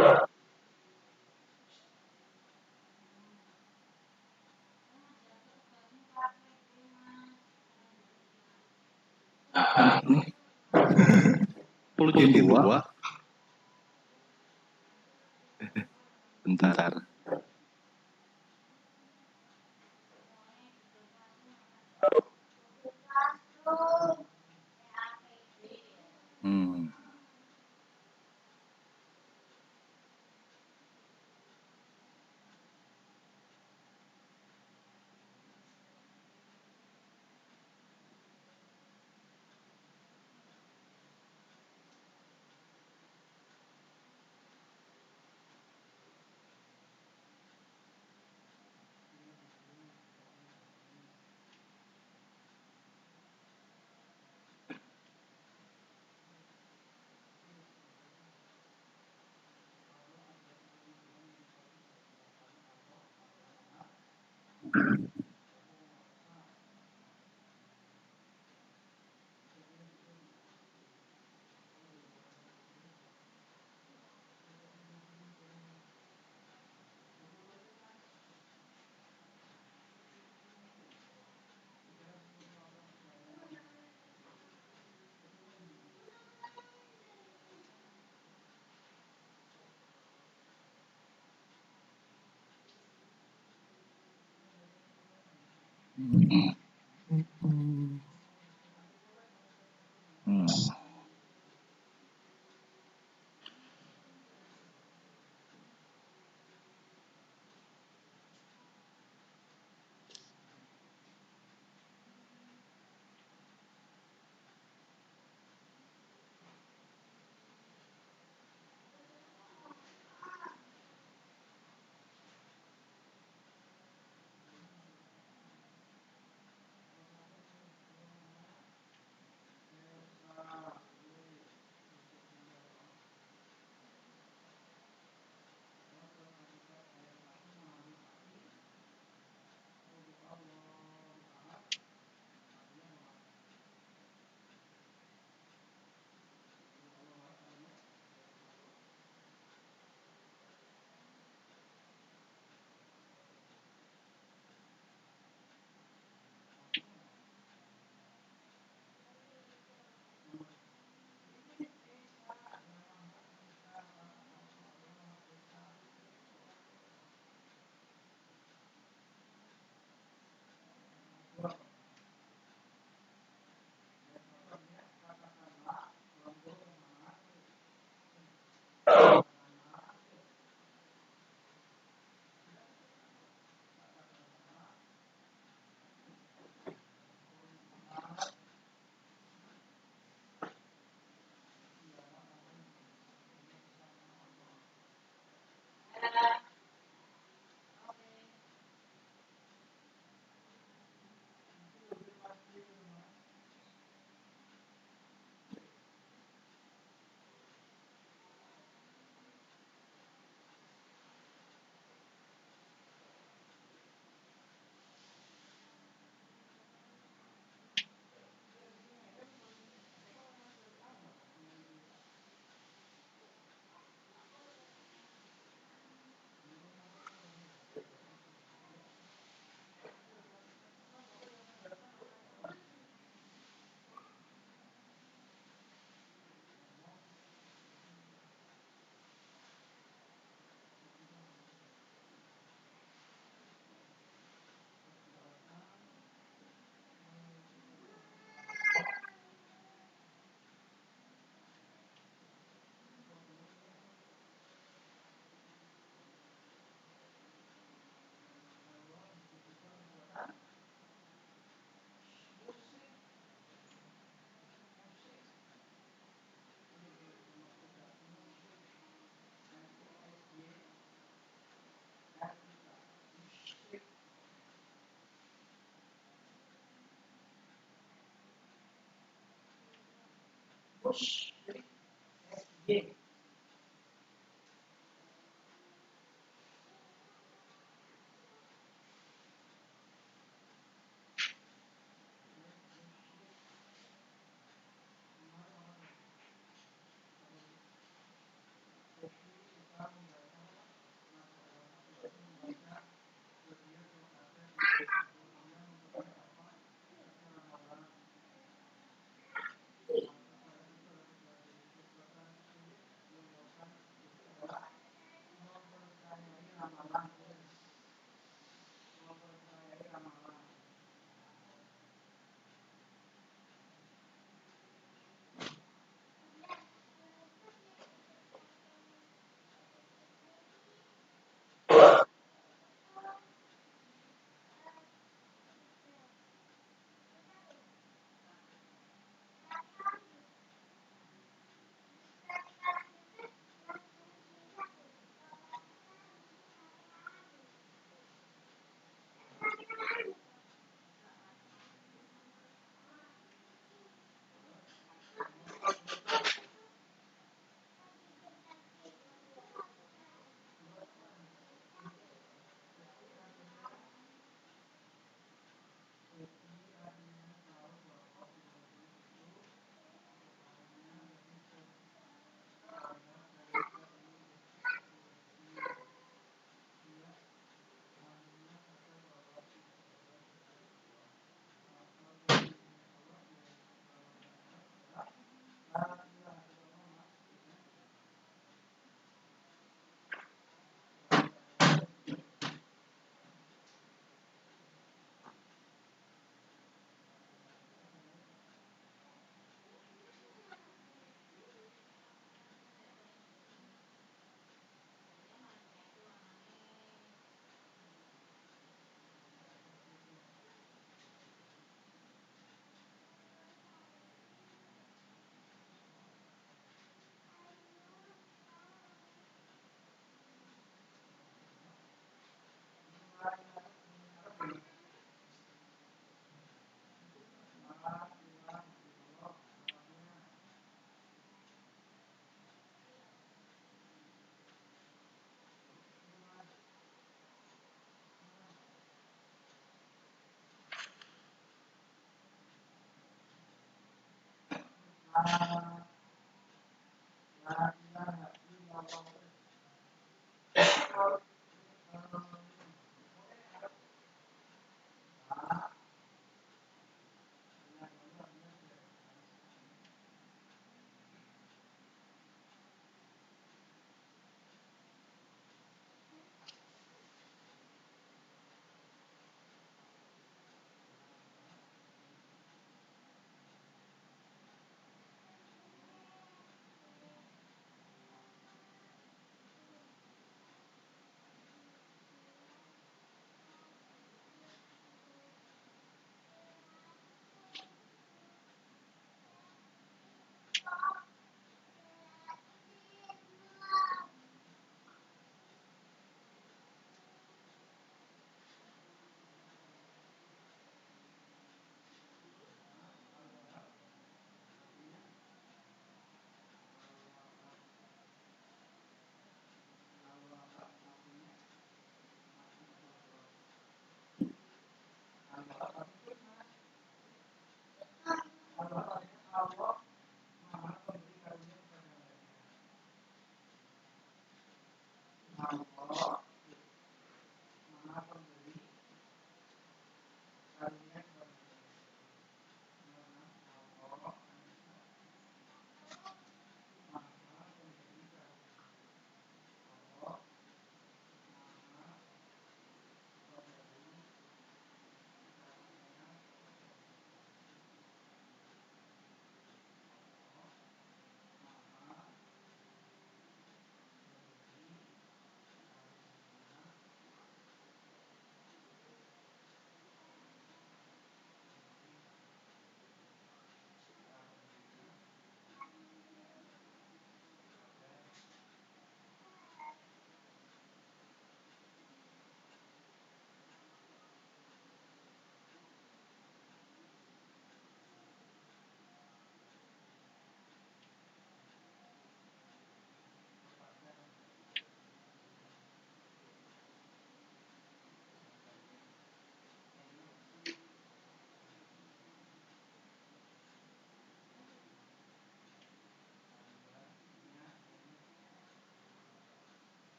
Ini 10 jam 2. Bentar.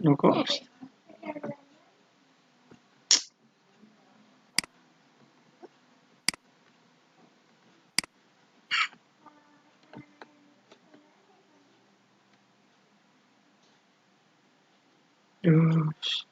Loh kok Terus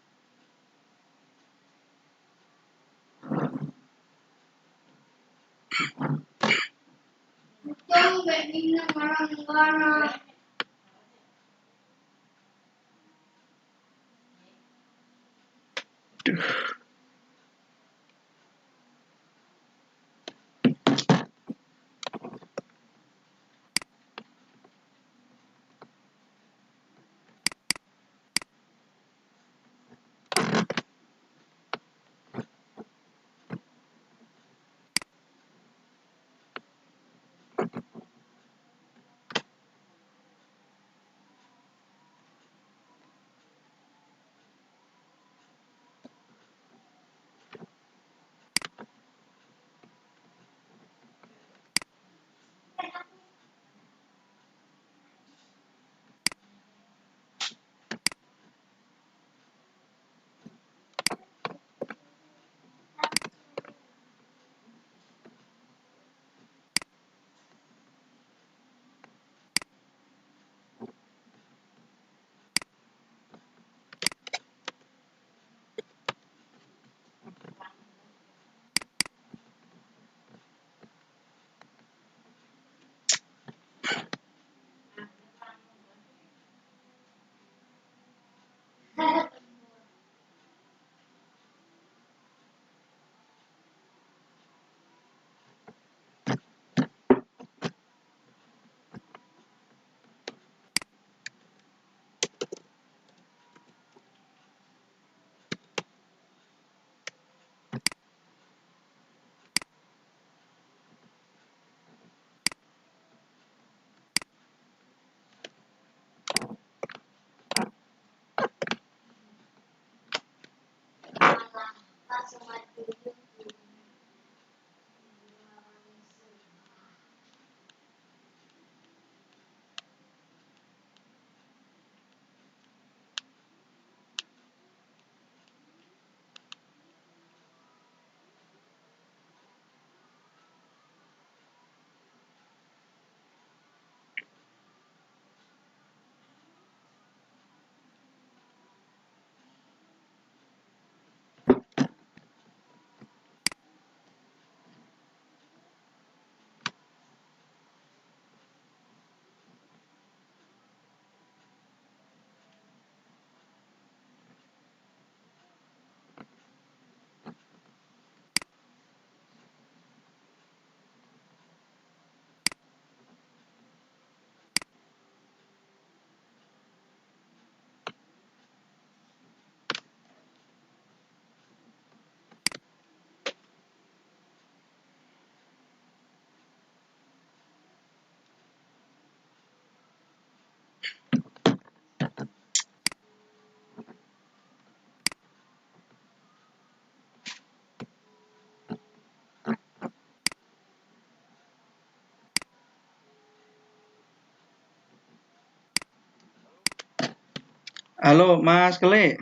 Halo Mas Kele.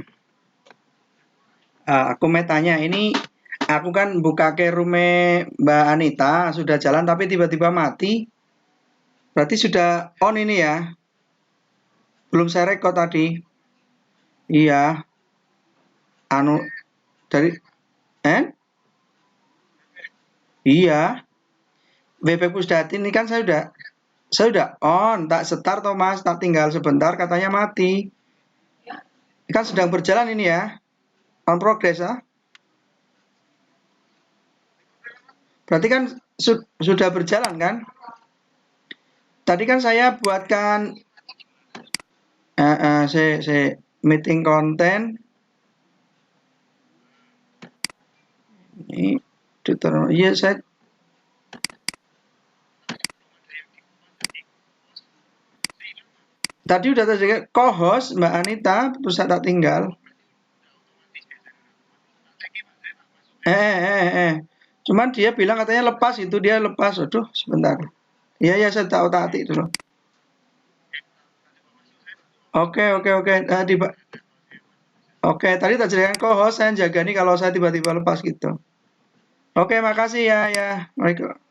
Aku mau tanya ini, aku kan buka ke rumah Mbak Anita, sudah jalan tapi tiba-tiba mati. Berarti sudah on ini ya? Belum saya rekod tadi. Iya, anu dari eh? Iya, WP Pusdati ini kan saya udah on, tak start toh Mas, tak tinggal sebentar katanya mati. Kan sedang berjalan ini ya, on progress ya. Berarti kan sudah berjalan kan? Tadi kan saya buatkan saya meeting konten ini tutorial. Iya, saya tadi udah terjaga co-host Mbak Anita, terus saya tak tinggal. Cuman dia bilang katanya lepas itu dia lepas. Aduh, sebentar. Iya ya saya tahu tadi itu loh. Oke oke oke. Oke, tadi tak jadikan co-host saya jaga nih kalau saya tiba-tiba lepas gitu. Oke, makasih ya ya. Waalaikumsalam.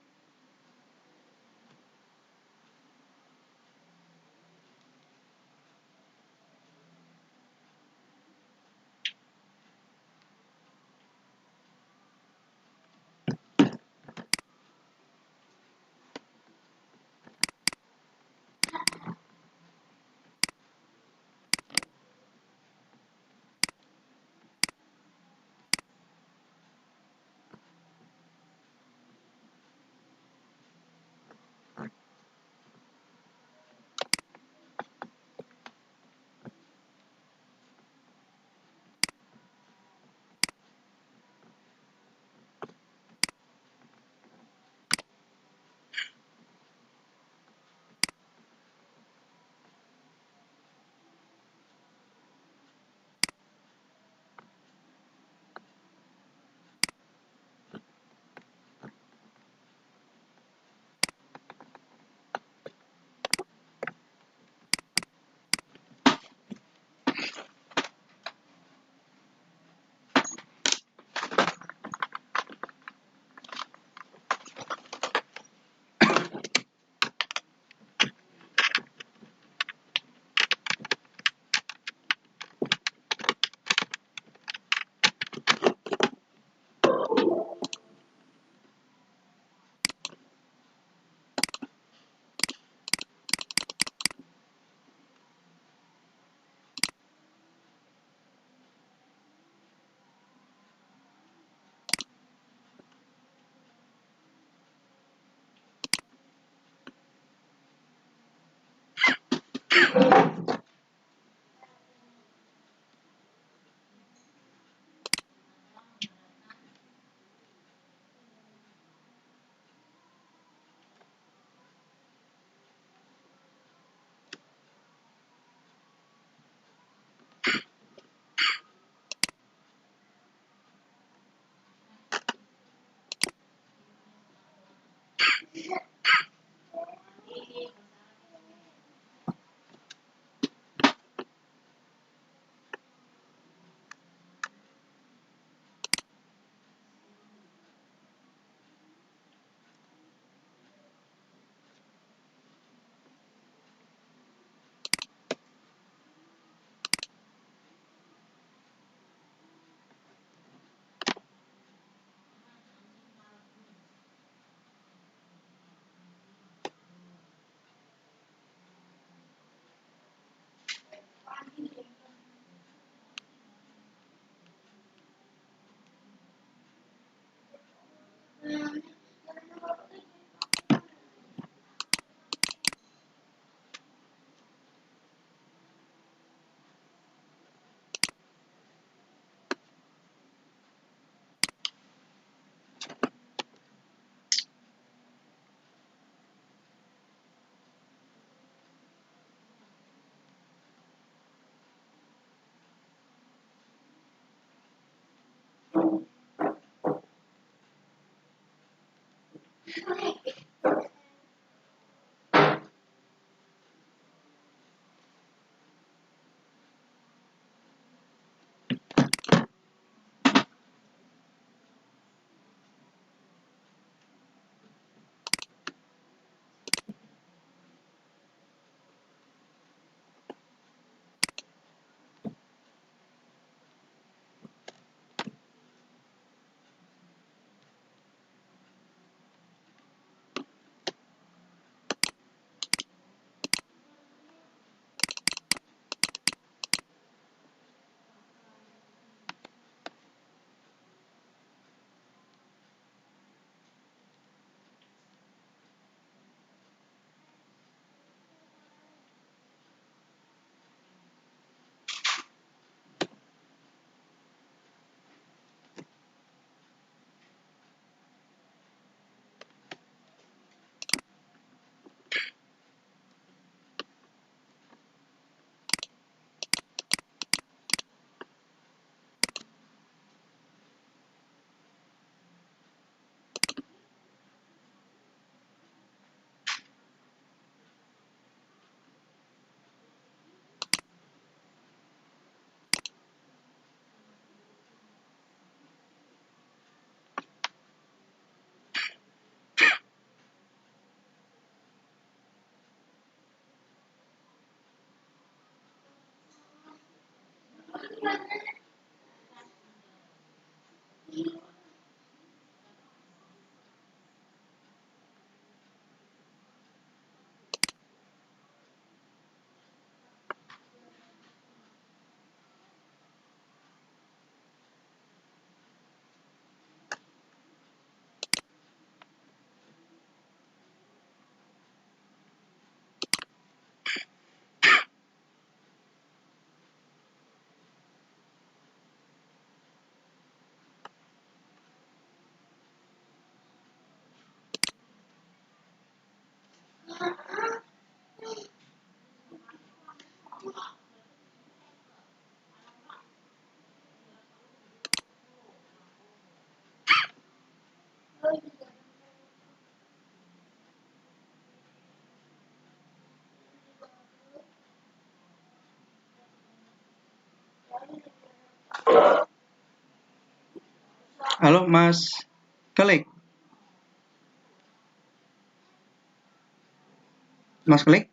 Halo Mas Klik. Mas Klik.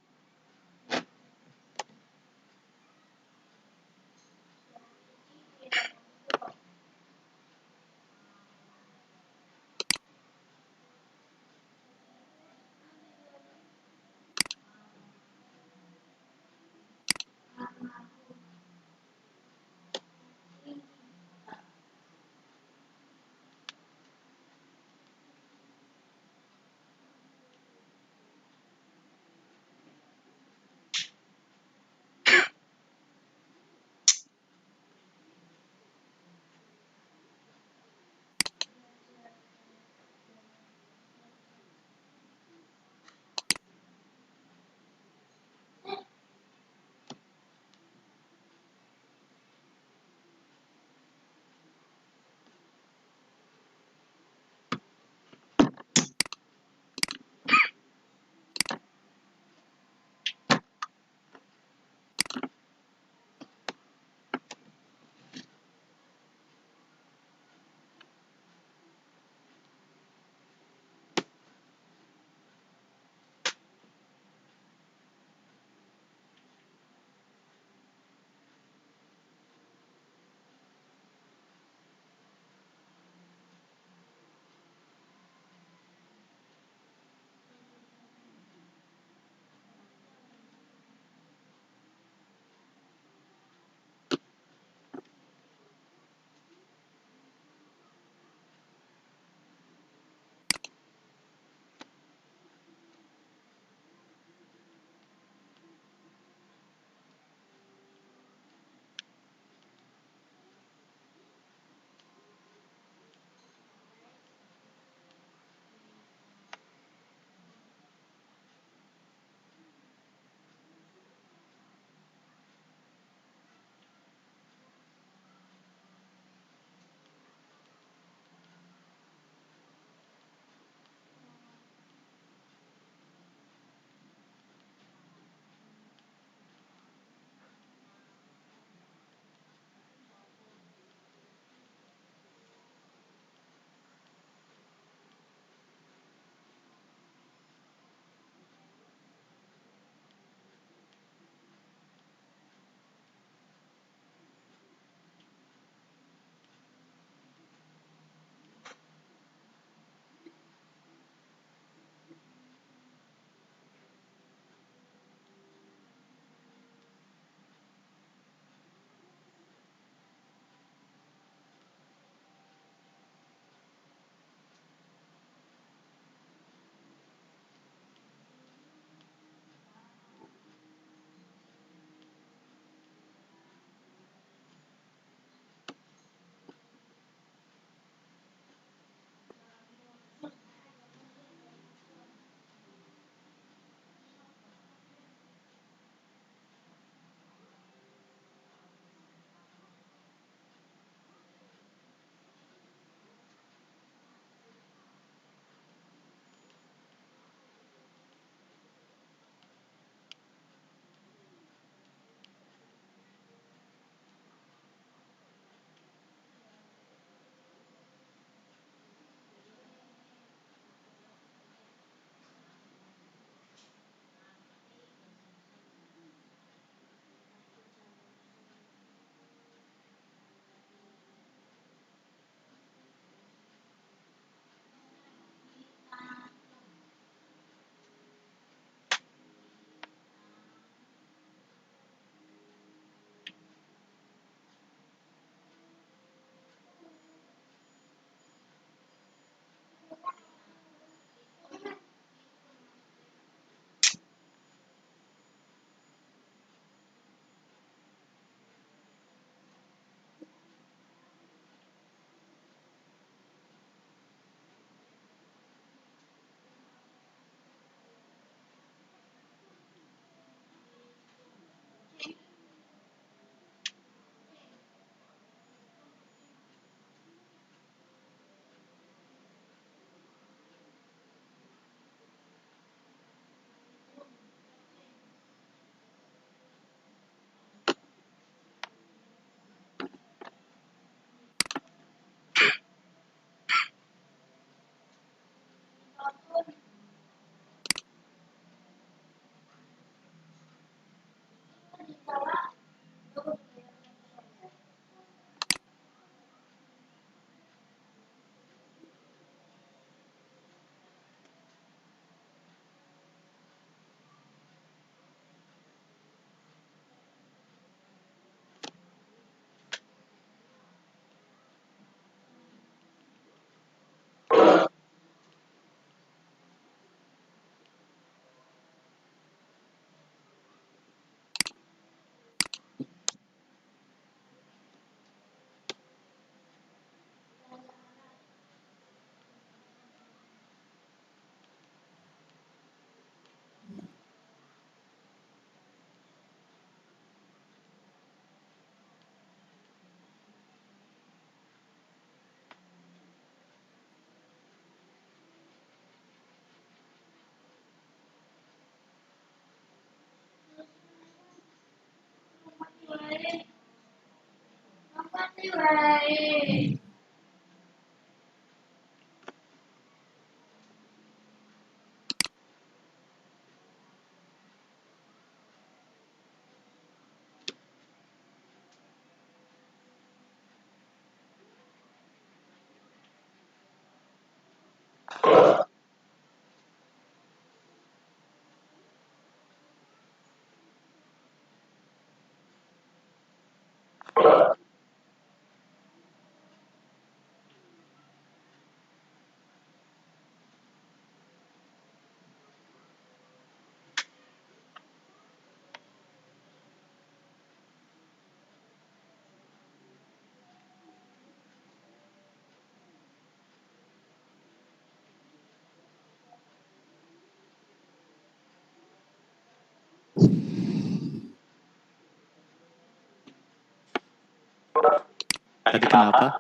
Tadi kenapa,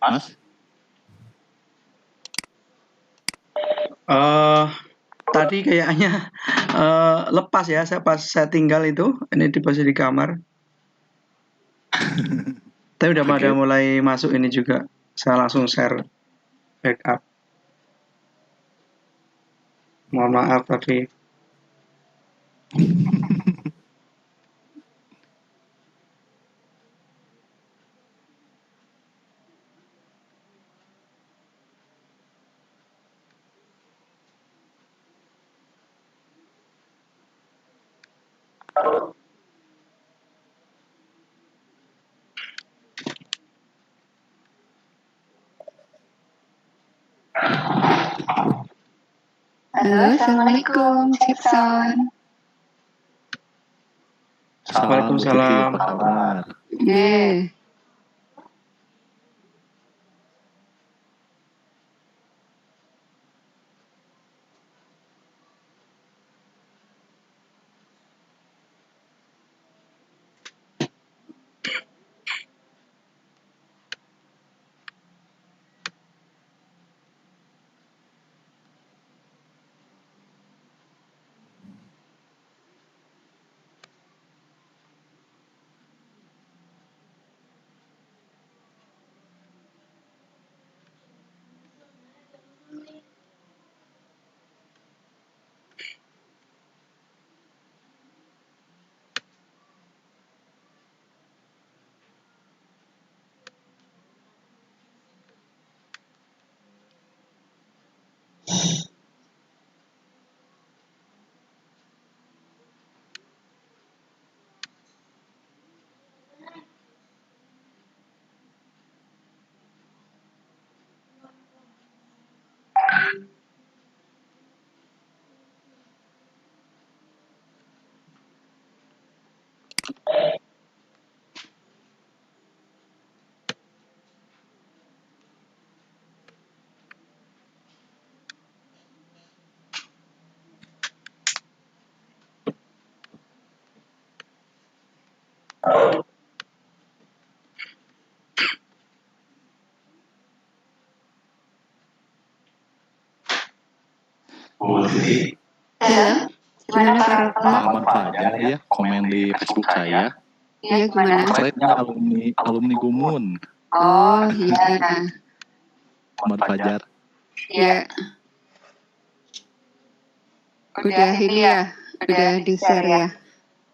Mas? Tadi kayaknya lepas ya, pas saya tinggal itu, ini di posisi di kamar. Tapi udah pada mulai masuk ini juga, saya langsung share backup. Mohon maaf tapi Halo, Assalamualaikum, Cipson. Waalaikumsalam. Apa kabar? Halo, gimana Pak Romo? Muhammad Fajar ya, komen di Facebook saya. Iya, gimana? Slide-nya alumni Gumun. Oh, iya. Muhammad Fajar. Iya. Udah ini ya, udah di-share ya.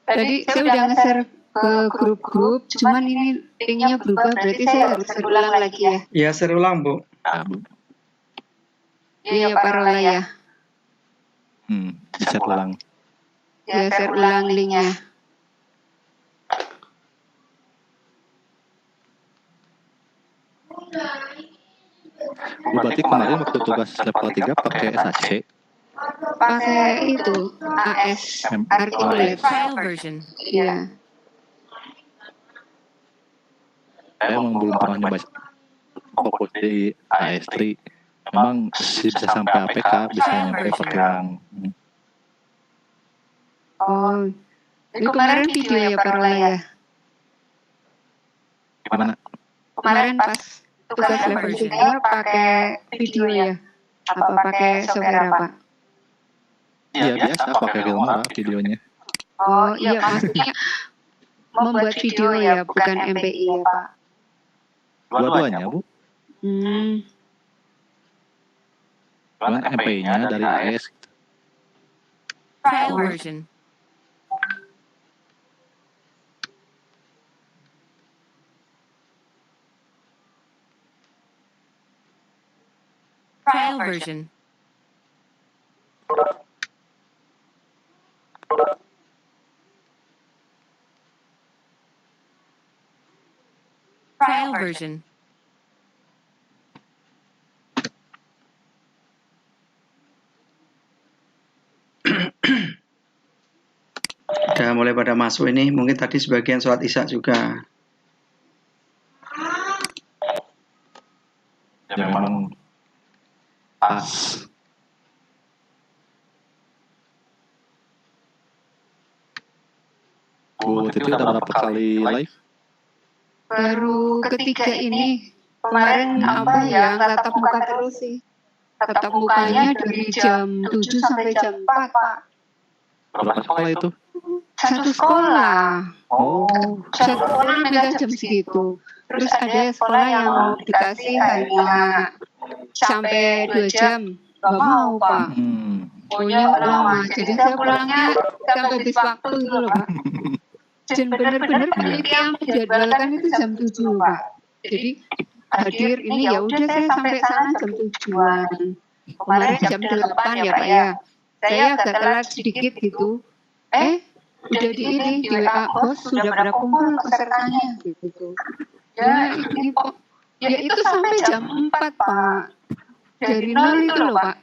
Tadi saya udah nge-share ke grup-grup, cuman ini linknya berubah, berarti saya harus ulang lagi ya. Ya, share ulang, Bu. Iya, Pak Rola ya. Share ulang. Ya, share ulang linknya. Berarti kemarin waktu tugas level 3 pakai SAC? Pakai itu, AS, Articulate. Trial version. Iya. Saya emang belum pernah nyoba fokus di AS3. Memang bisa sampai APK, bisa nyampe pakai yang Oh, ini kemarin video ya Pak Rola ya? gimana? Kemarin pas tugas level 3 pakai video ya? Apa pakai software apa? Iya biasa pakai Filmora videonya. Oh iya, maksudnya membuat video ya, bukan MPI ya Pak? Dua-duanya, Bu. Hmm. Cuman MPI-nya dari AS. Trial version. Trial version. Trial version. Udah mulai pada masuk ini, mungkin tadi sebagian sholat isya juga. Ya memang pas. Bu Titi udah berapa kali live? Baru ketiga ini. Kemarin apa ya, tatap muka terus sih. Tatap mukanya dari jam 7 sampai jam 4, Pak. Berapa sekolah itu? Satu sekolah. Oh, Satu sekolah minta jam segitu. Terus ada sekolah yang dikasih hanya sampai 2 jam. Nggak mau, Pak. Maunya lama. Jadi saya pulangnya sampai habis waktu itu loh, Pak. Dan benar-benar panitia menjadwalkan itu jam 7, Pak. Jadi hadir ini ya udah saya sampai sana jam 7-an. Kemarin jam 8 ya, Pak ya. Saya agak telat sedikit gitu. Udah di WA bos sudah pada kumpul pesertanya gitu. Ya ini Pak. Ya itu sampai jam 4, Pak. Dari 0 itu loh, Pak.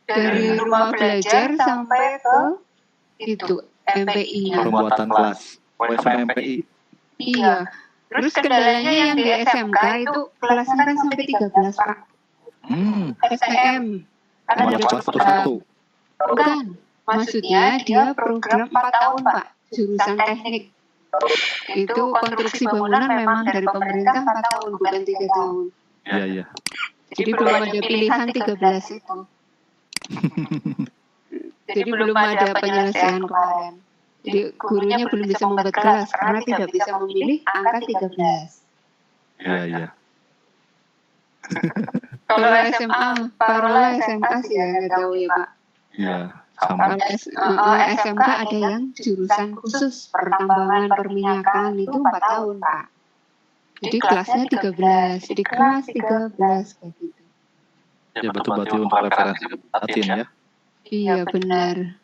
Dari rumah belajar sampai ke itu MPI-nya. pembuatan kelas. WSM MPI. Iya. Terus kendalanya yang di SMK itu kelasnya kan sampai 13, Pak. STM. Karena Ada ada kelas satu-satu. Bukan. Maksudnya dia program 4 tahun, Pak. Jurusan teknik. Itu konstruksi bangunan memang dari pemerintah 4 tahun, bukan 3 tahun. Iya, iya. Jadi belum ada pilihan 13 itu. Jadi belum ada penyelesaian kemarin. Jadi gurunya belum bisa membuat kelas karena tidak bisa memilih angka 13. Iya, iya. Kalau SMA, parola SMK sih ya, nggak tahu ya Pak. Iya, sama. Kalau SMK ada yang jurusan khusus pertambangan perminyakan itu 4 tahun Pak. Jadi kelasnya 13, jadi kelas 13 kayak gitu. Ya betul-betul untuk referensi Atin ya. Iya benar.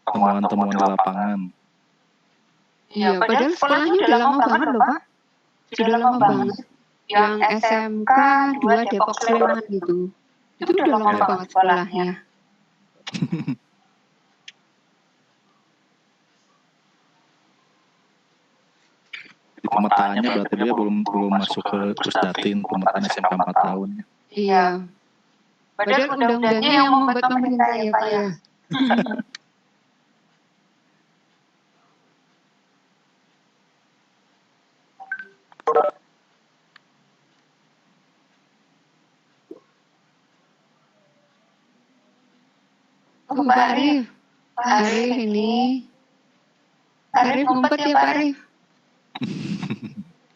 Temuan-temuan di lapangan. Iya, padahal sekolahnya udah lama banget loh Pak. Sudah lama banget. Yang SMK 2 Depok Sleman gitu. Itu udah lama banget sekolahnya. Di pemetaannya berarti dia belum masuk ke Pusdatin, pemetaan SMK 4 tahun. Iya. Padahal undang-undangnya yang membuat pemerintah ya Pak ya. Oh Pak Arif. Pak Arif ini. Pak Arif ngumpet ya Pak Arif.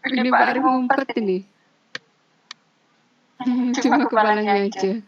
Ini Pak Arif ngumpet ini. Cuma kepalanya aja.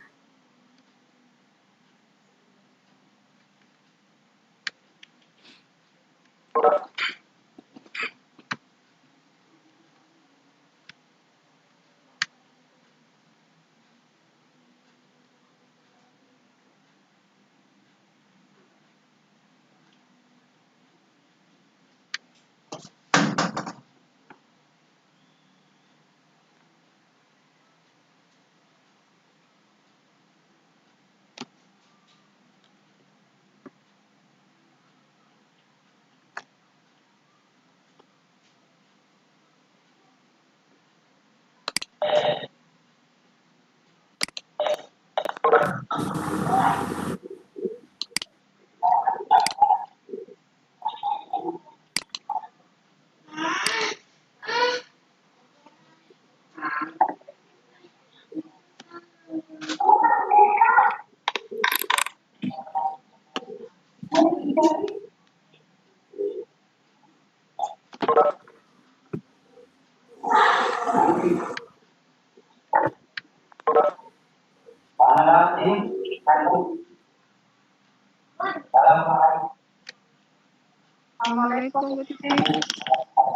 Assalamualaikum Bu Titi.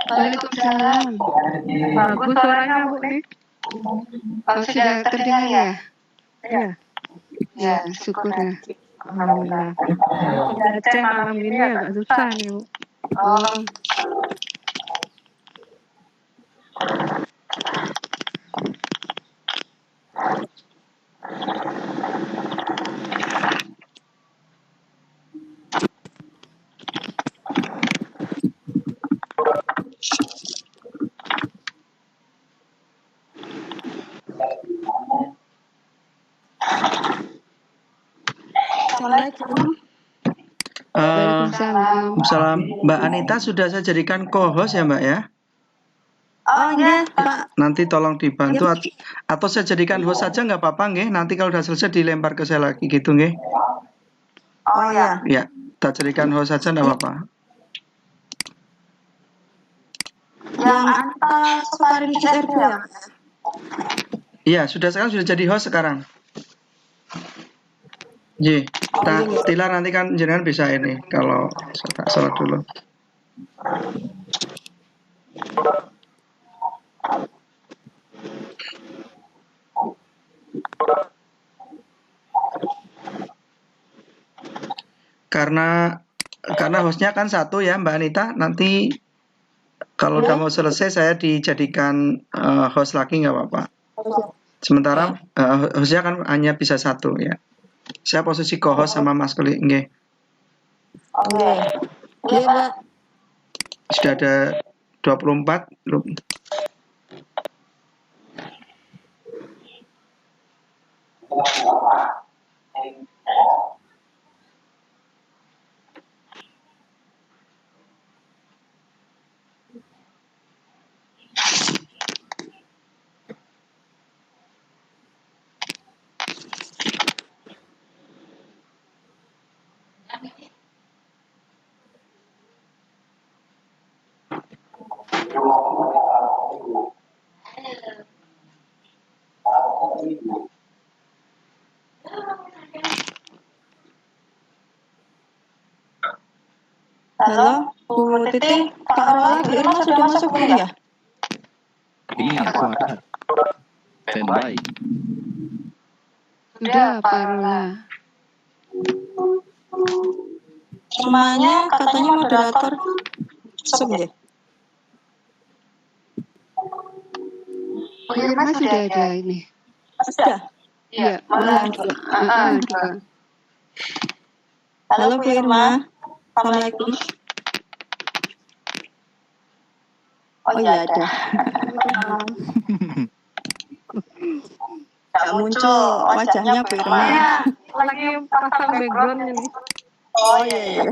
Waalaikumsalam. Bagus suaranya Bu nih. Oh, sudah terdengar ya? Ya, Ya, syukur ya. alhamdulillah. Baca malam ini agak susah nih, Bu. Oh, Assalamualaikum. Waalaikumsalam. Salam, Mbak Anita sudah saya jadikan co-host ya Mbak ya. Oh iya, Pak. Nanti tolong dibantu atau saya jadikan host saja nggak apa-apa nggih. Nanti kalau udah selesai dilempar ke saya lagi gitu nggih. Oh iya. Ya, kita jadikan host saja nggak apa-apa. Yang Anta Sukarin CR2 ya? Iya, sekarang sudah jadi host sekarang. Ji, Tila nanti kan jenengan bisa ini kalau salah dulu. Karena hostnya kan satu ya Mbak Anita, nanti kalau udah mau selesai saya dijadikan host lagi nggak apa-apa. Sementara hostnya kan hanya bisa satu ya. Saya posisi co-host sama Mas Kuli, nggih. Oke. Iya, Pak. Sudah ada 24 belum? Halo, Bu Titi. Kak Rola, Bu Irma sudah masuk belum ya? Ini aku ada. Standby. Sudah, Pak Rola. Irmanya katanya moderator. Masuk ya? Bu Irma sudah ada ini. Sudah. Iya, Malam. dua. Halo Bu Irma. Assalamualaikum. Oh iya ada. Gak muncul wajahnya Bu Irma. Lagi pasang backgroundnya nih. Oh iya.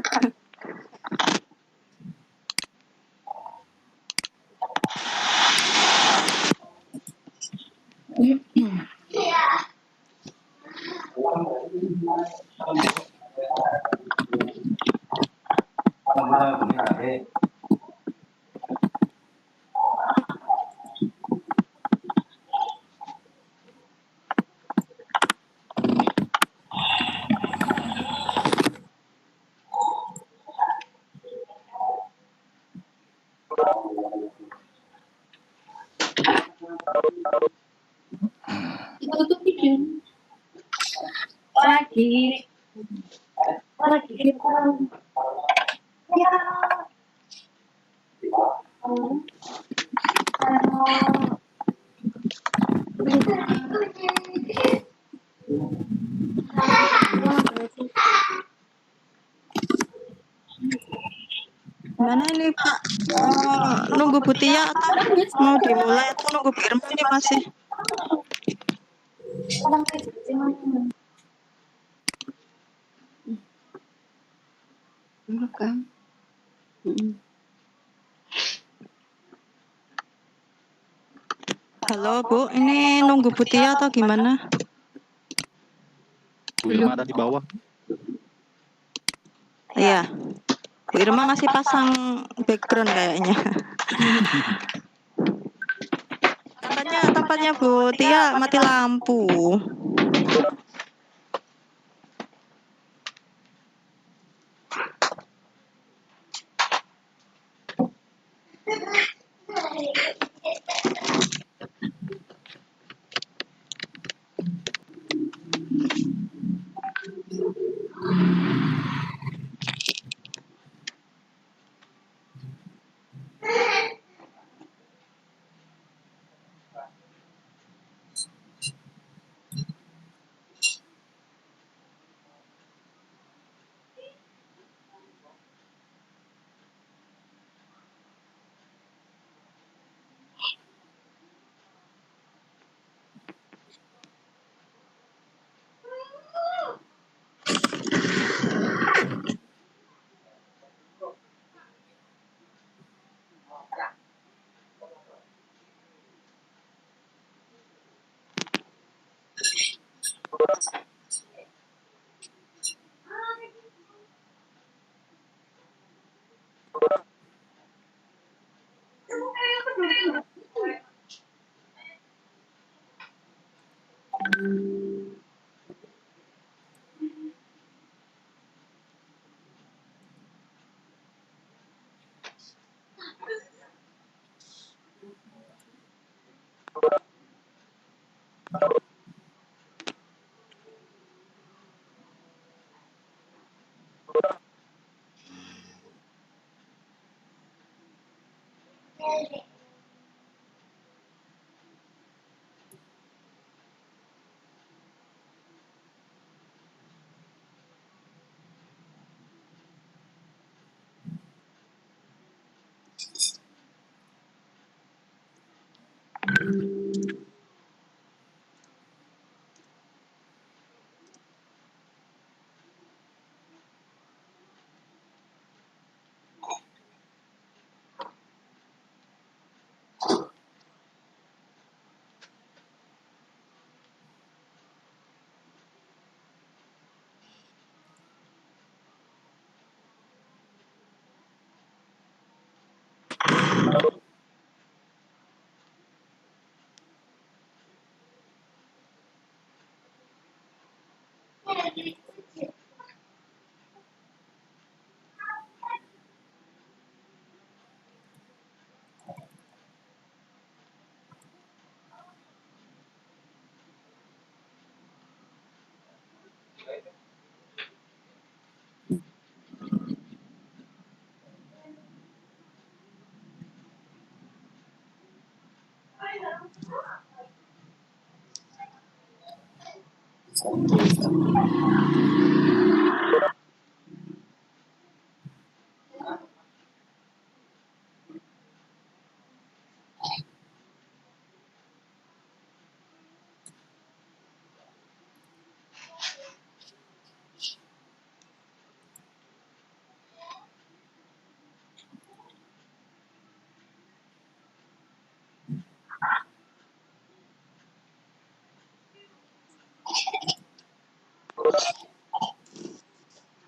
Mana ini Pak? Nunggu Bu Tia atau mau dimulai atau nunggu Bu Irma ini masih? Bukan. Halo Bu, ini nunggu Bu Tia atau gimana? Bu Irma ada di bawah. Iya. Bu Irma masih pasang background kayaknya. Tempatnya Bu Tia mati lampu.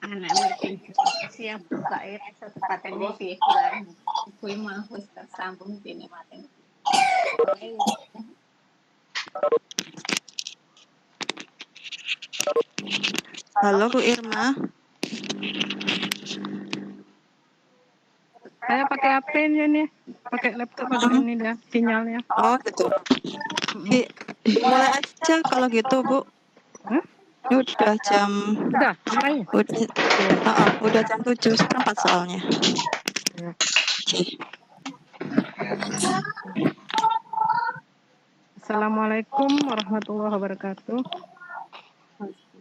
Anak meeting siang buka satu paten sih bulan kui mah wis tersambung dene maten. Halo Bu Irma. Saya pakai HP ini, pakai laptop pakai ini dah sinyalnya. Oh gitu. Dimulai aja kalau gitu Bu. Ini udah jam. Udah, mulai. Udah jam 7:04 soalnya. Oke. Assalamualaikum warahmatullahi wabarakatuh.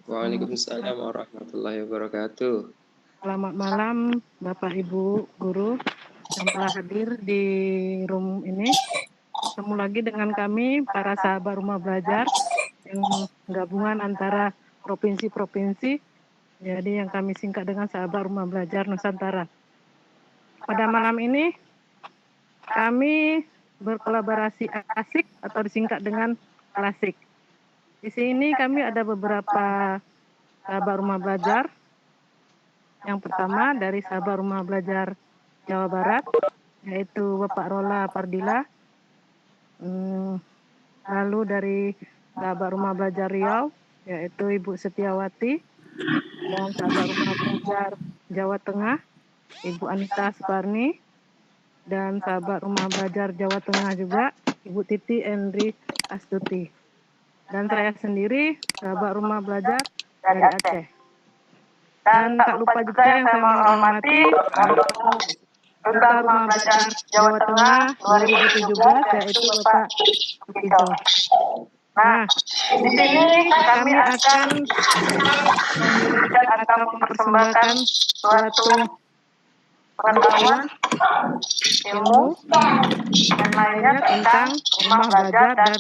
Waalaikumsalam warahmatullahi wabarakatuh. Selamat malam Bapak Ibu guru yang telah hadir di room ini. Ketemu lagi dengan kami para sahabat rumah belajar yang gabungan antara provinsi-provinsi. Jadi yang kami singkat dengan sahabat rumah belajar Nusantara. Pada malam ini kami berkolaborasi asik atau disingkat dengan klasik. Di sini kami ada beberapa sahabat rumah belajar. Yang pertama dari sahabat rumah belajar Jawa Barat, yaitu Bapak Rola Pardila. Lalu dari sahabat rumah belajar Riau, yaitu Ibu Setiawati. Dan sahabat rumah belajar Jawa Tengah, Ibu Anita Suparni. Dan sahabat rumah belajar Jawa Tengah juga, Ibu Titi Endri Astuti. Dan saya sendiri, sahabat rumah belajar dari Aceh. Dan tak lupa juga yang saya menghormati Duta Rumah Belajar Jawa Tengah 2017, yaitu Bapak Sukijo. Nah, di sini kami akan memberikan atau mempersembahkan suatu pengetahuan, ilmu, dan lainnya tentang rumah belajar dan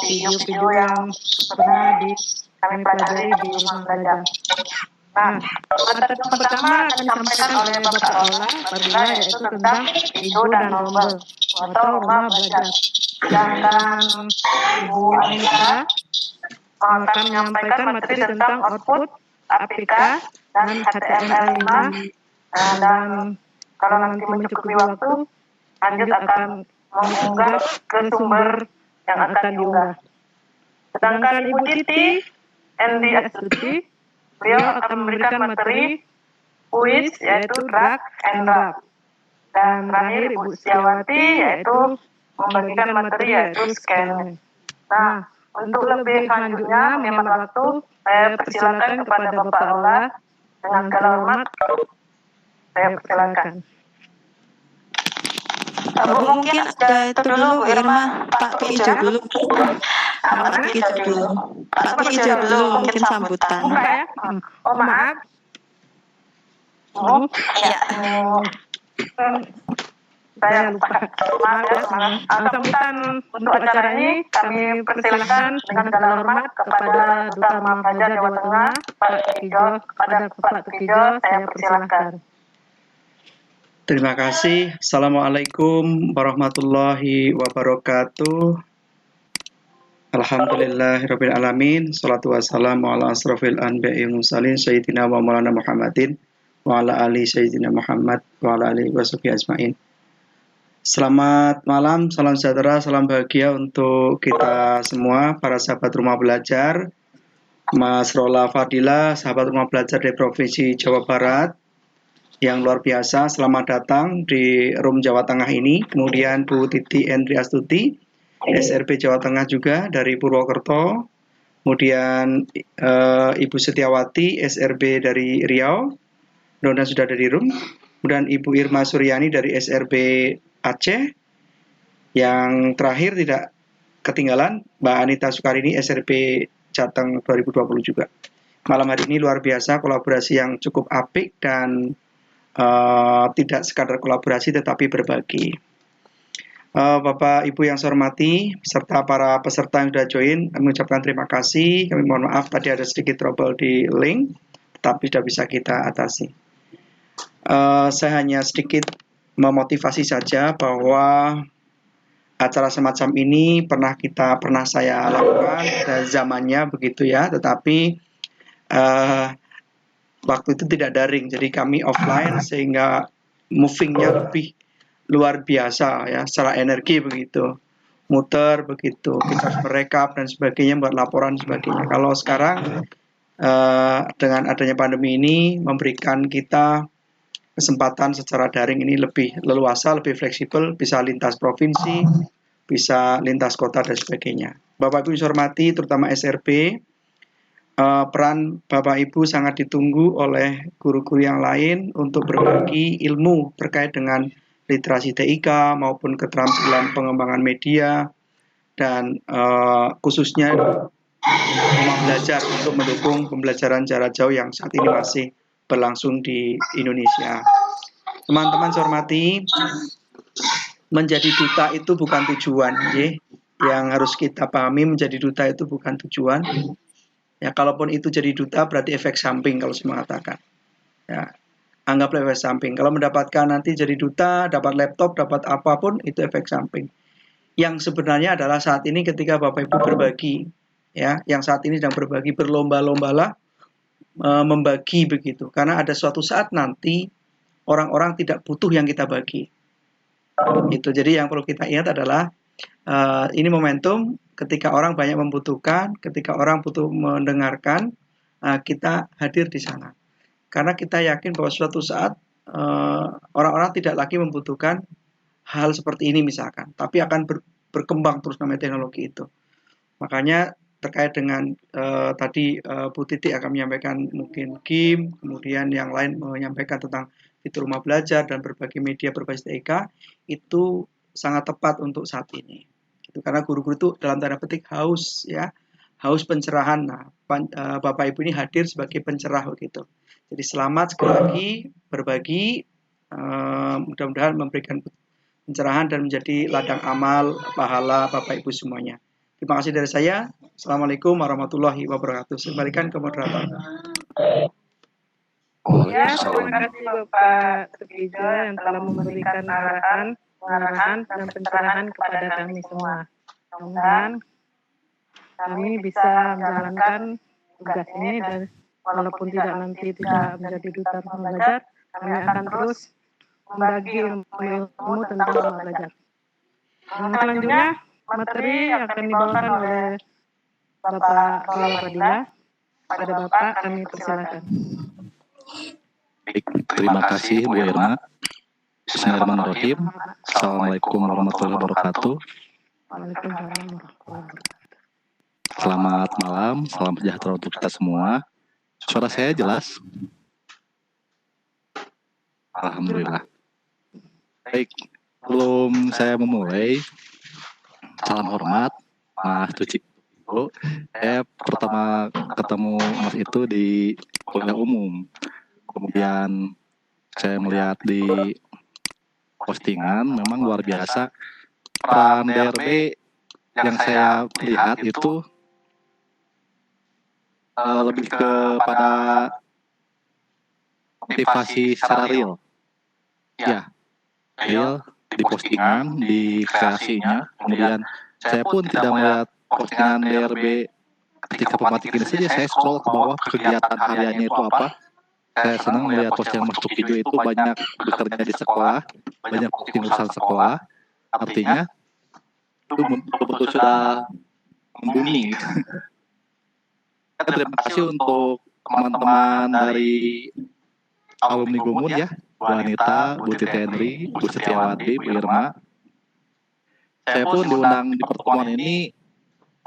video-video yang pernah kami pelajari di rumah belajar. Nah, materi yang pertama akan disampaikan oleh Bapak Rola Pardila, yaitu tentang Ibu dan Rombel atau rumah belajar. Sedangkan Ibu Anita akan menyampaikan materi tentang output, APK, dan HTML5. Dan kalau nanti mencukupi waktu, lanjut akan mengunggah ke sumber yang akan diunggah. Sedangkan Ibu Titi Endri Astuti, beliau akan memberikan materi kuis, yaitu drag and drop. Dan terakhir Ibu Setiawati, yaitu membagikan materi, yaitu scan. Nah, untuk lebih lanjutnya, menghemat waktu, saya persilakan kepada Bapak Rola. Dengan segala hormat, saya persilakan. Bu, mungkin ada itu dulu Bu Irma, Pak Pijo dulu. Pak Pijo dulu. Pak Pijo dulu mungkin sambutan. Buka ya. Oh maaf. Ya. Saya lupa. Maaf ya. Sambutan untuk acara ini kami persilahkan dengan segala hormat kepada Duta Rumah Belajar Jawa Tengah, Pak Tukijo. Kepada Bapak Tukijo, saya persilahkan. Terima kasih. Assalamualaikum warahmatullahi wabarakatuh. Alhamdulillahirabbil alamin. Shalatu wassalamu ala asrofil anbiya'i wal mursalin sayyidina wa maulana Muhammadin wa ala ali sayyidina Muhammad wa ala alihi washabihi ajmain. Selamat malam, salam sejahtera, salam bahagia untuk kita semua para sahabat rumah belajar. Mas Rola Fadila, sahabat rumah belajar dari Provinsi Jawa Barat yang luar biasa, selamat datang di Room Jawa Tengah ini. Kemudian Bu Titi Endri Astuti, SRB Jawa Tengah juga dari Purwokerto. Kemudian Ibu Setiawati, SRB dari Riau, mudah-mudahan sudah ada di room. Kemudian Ibu Irma Suryani dari SRB Aceh. Yang terakhir tidak ketinggalan Mbak Anita Sukarini, SRB Jateng 2020 juga. Malam hari ini luar biasa, kolaborasi yang cukup apik dan tidak sekadar kolaborasi tetapi berbagi. Bapak Ibu yang saya hormati serta para peserta yang sudah join, kami mengucapkan terima kasih. Kami mohon maaf tadi ada sedikit trouble di link, tapi sudah bisa kita atasi. Saya hanya sedikit memotivasi saja bahwa acara semacam ini pernah saya lakukan pada zamannya begitu ya, tetapi waktu itu tidak daring, jadi kami offline sehingga movingnya lebih luar biasa ya, secara energi begitu, muter begitu, kita harus merekap dan sebagainya, buat laporan sebagainya. Kalau sekarang dengan adanya pandemi ini memberikan kita kesempatan secara daring ini lebih leluasa, lebih fleksibel, bisa lintas provinsi, bisa lintas kota dan sebagainya. Bapak Ibu yang saya hormati, terutama SRB, peran Bapak Ibu sangat ditunggu oleh guru-guru yang lain untuk berbagi ilmu terkait dengan literasi TIK maupun keterampilan pengembangan media dan khususnya rumah belajar untuk mendukung pembelajaran jarak jauh yang saat ini masih berlangsung di Indonesia. Teman-teman saya hormati, menjadi duta itu bukan tujuan, yang harus kita pahami. Menjadi duta itu bukan tujuan. Ya, kalaupun itu jadi duta berarti efek samping kalau saya mengatakan. Ya, anggaplah efek samping. Kalau mendapatkan nanti jadi duta, dapat laptop, dapat apapun, itu efek samping. Yang sebenarnya adalah saat ini ketika Bapak Ibu berbagi, ya, yang saat ini sedang berbagi, berlomba-lombalah membagi begitu. Karena ada suatu saat nanti orang-orang tidak butuh yang kita bagi. Itu. Jadi yang perlu kita ingat adalah ini momentum ketika orang banyak membutuhkan, ketika orang butuh mendengarkan, kita hadir di sana. Karena kita yakin bahwa suatu saat orang-orang tidak lagi membutuhkan hal seperti ini misalkan, tapi akan berkembang terus namanya teknologi itu. Makanya terkait dengan tadi Bu Titi akan menyampaikan mungkin game, kemudian yang lain menyampaikan tentang fitur rumah belajar dan berbagai media berbasis TIK, itu sangat tepat untuk saat ini. Gitu. Karena guru-guru itu dalam tanda petik haus ya, haus pencerahan. Nah, Bapak Ibu ini hadir sebagai pencerah begitu. Jadi selamat sekali lagi berbagi, mudah-mudahan memberikan pencerahan dan menjadi ladang amal pahala Bapak Ibu semuanya. Terima kasih dari saya. Assalamualaikum warahmatullahi wabarakatuh. Saya kembalikan ke moderator. Ya, terima kasih Bapak Tukijo yang telah memberikan arahan dan pencerahan kepada kami semua. Mudah-mudahan kami bisa menjalankan tugas ini dan walaupun nanti tidak menjadi duta rumah belajar, kami akan terus membagi ilmu tentang rumah belajar. Selanjutnya, materi akan dibawakan oleh Bapak Rola Fadila. Pada Bapak kami persilakan. Baik, terima kasih Bu Irma. Bismillahirrahmanirrahim. Assalamualaikum warahmatullahi wabarakatuh. Waalaikumsalam warahmatullahi wabarakatuh. Selamat malam, salam sejahtera untuk kita semua. Suara saya jelas? Alhamdulillah. Baik, sebelum saya memulai, salam hormat Mas Tuci. Saya pertama ketemu Mas itu di kuliah umum. Kemudian saya melihat di postingan, memang luar biasa. Peran DRB yang saya lihat itu lebih kepada motivasi secara real. Ya, real di postingan, di kreasinya. Kemudian saya pun tidak melihat postingan DRB ketika pemantik ini saja. Saya scroll ke bawah kegiatan hariannya itu apa. Saya senang melihat postingan Mas Tuki itu banyak bekerja di sekolah, banyak posting urusan sekolah. Artinya itu betul-betul sudah membumi. Terima kasih untuk teman-teman dari alumni Gumun ya, Bu Anita, Bu Titi Henry, Bu Setiawati, Bu Irma. Saya pun diundang di pertemuan ini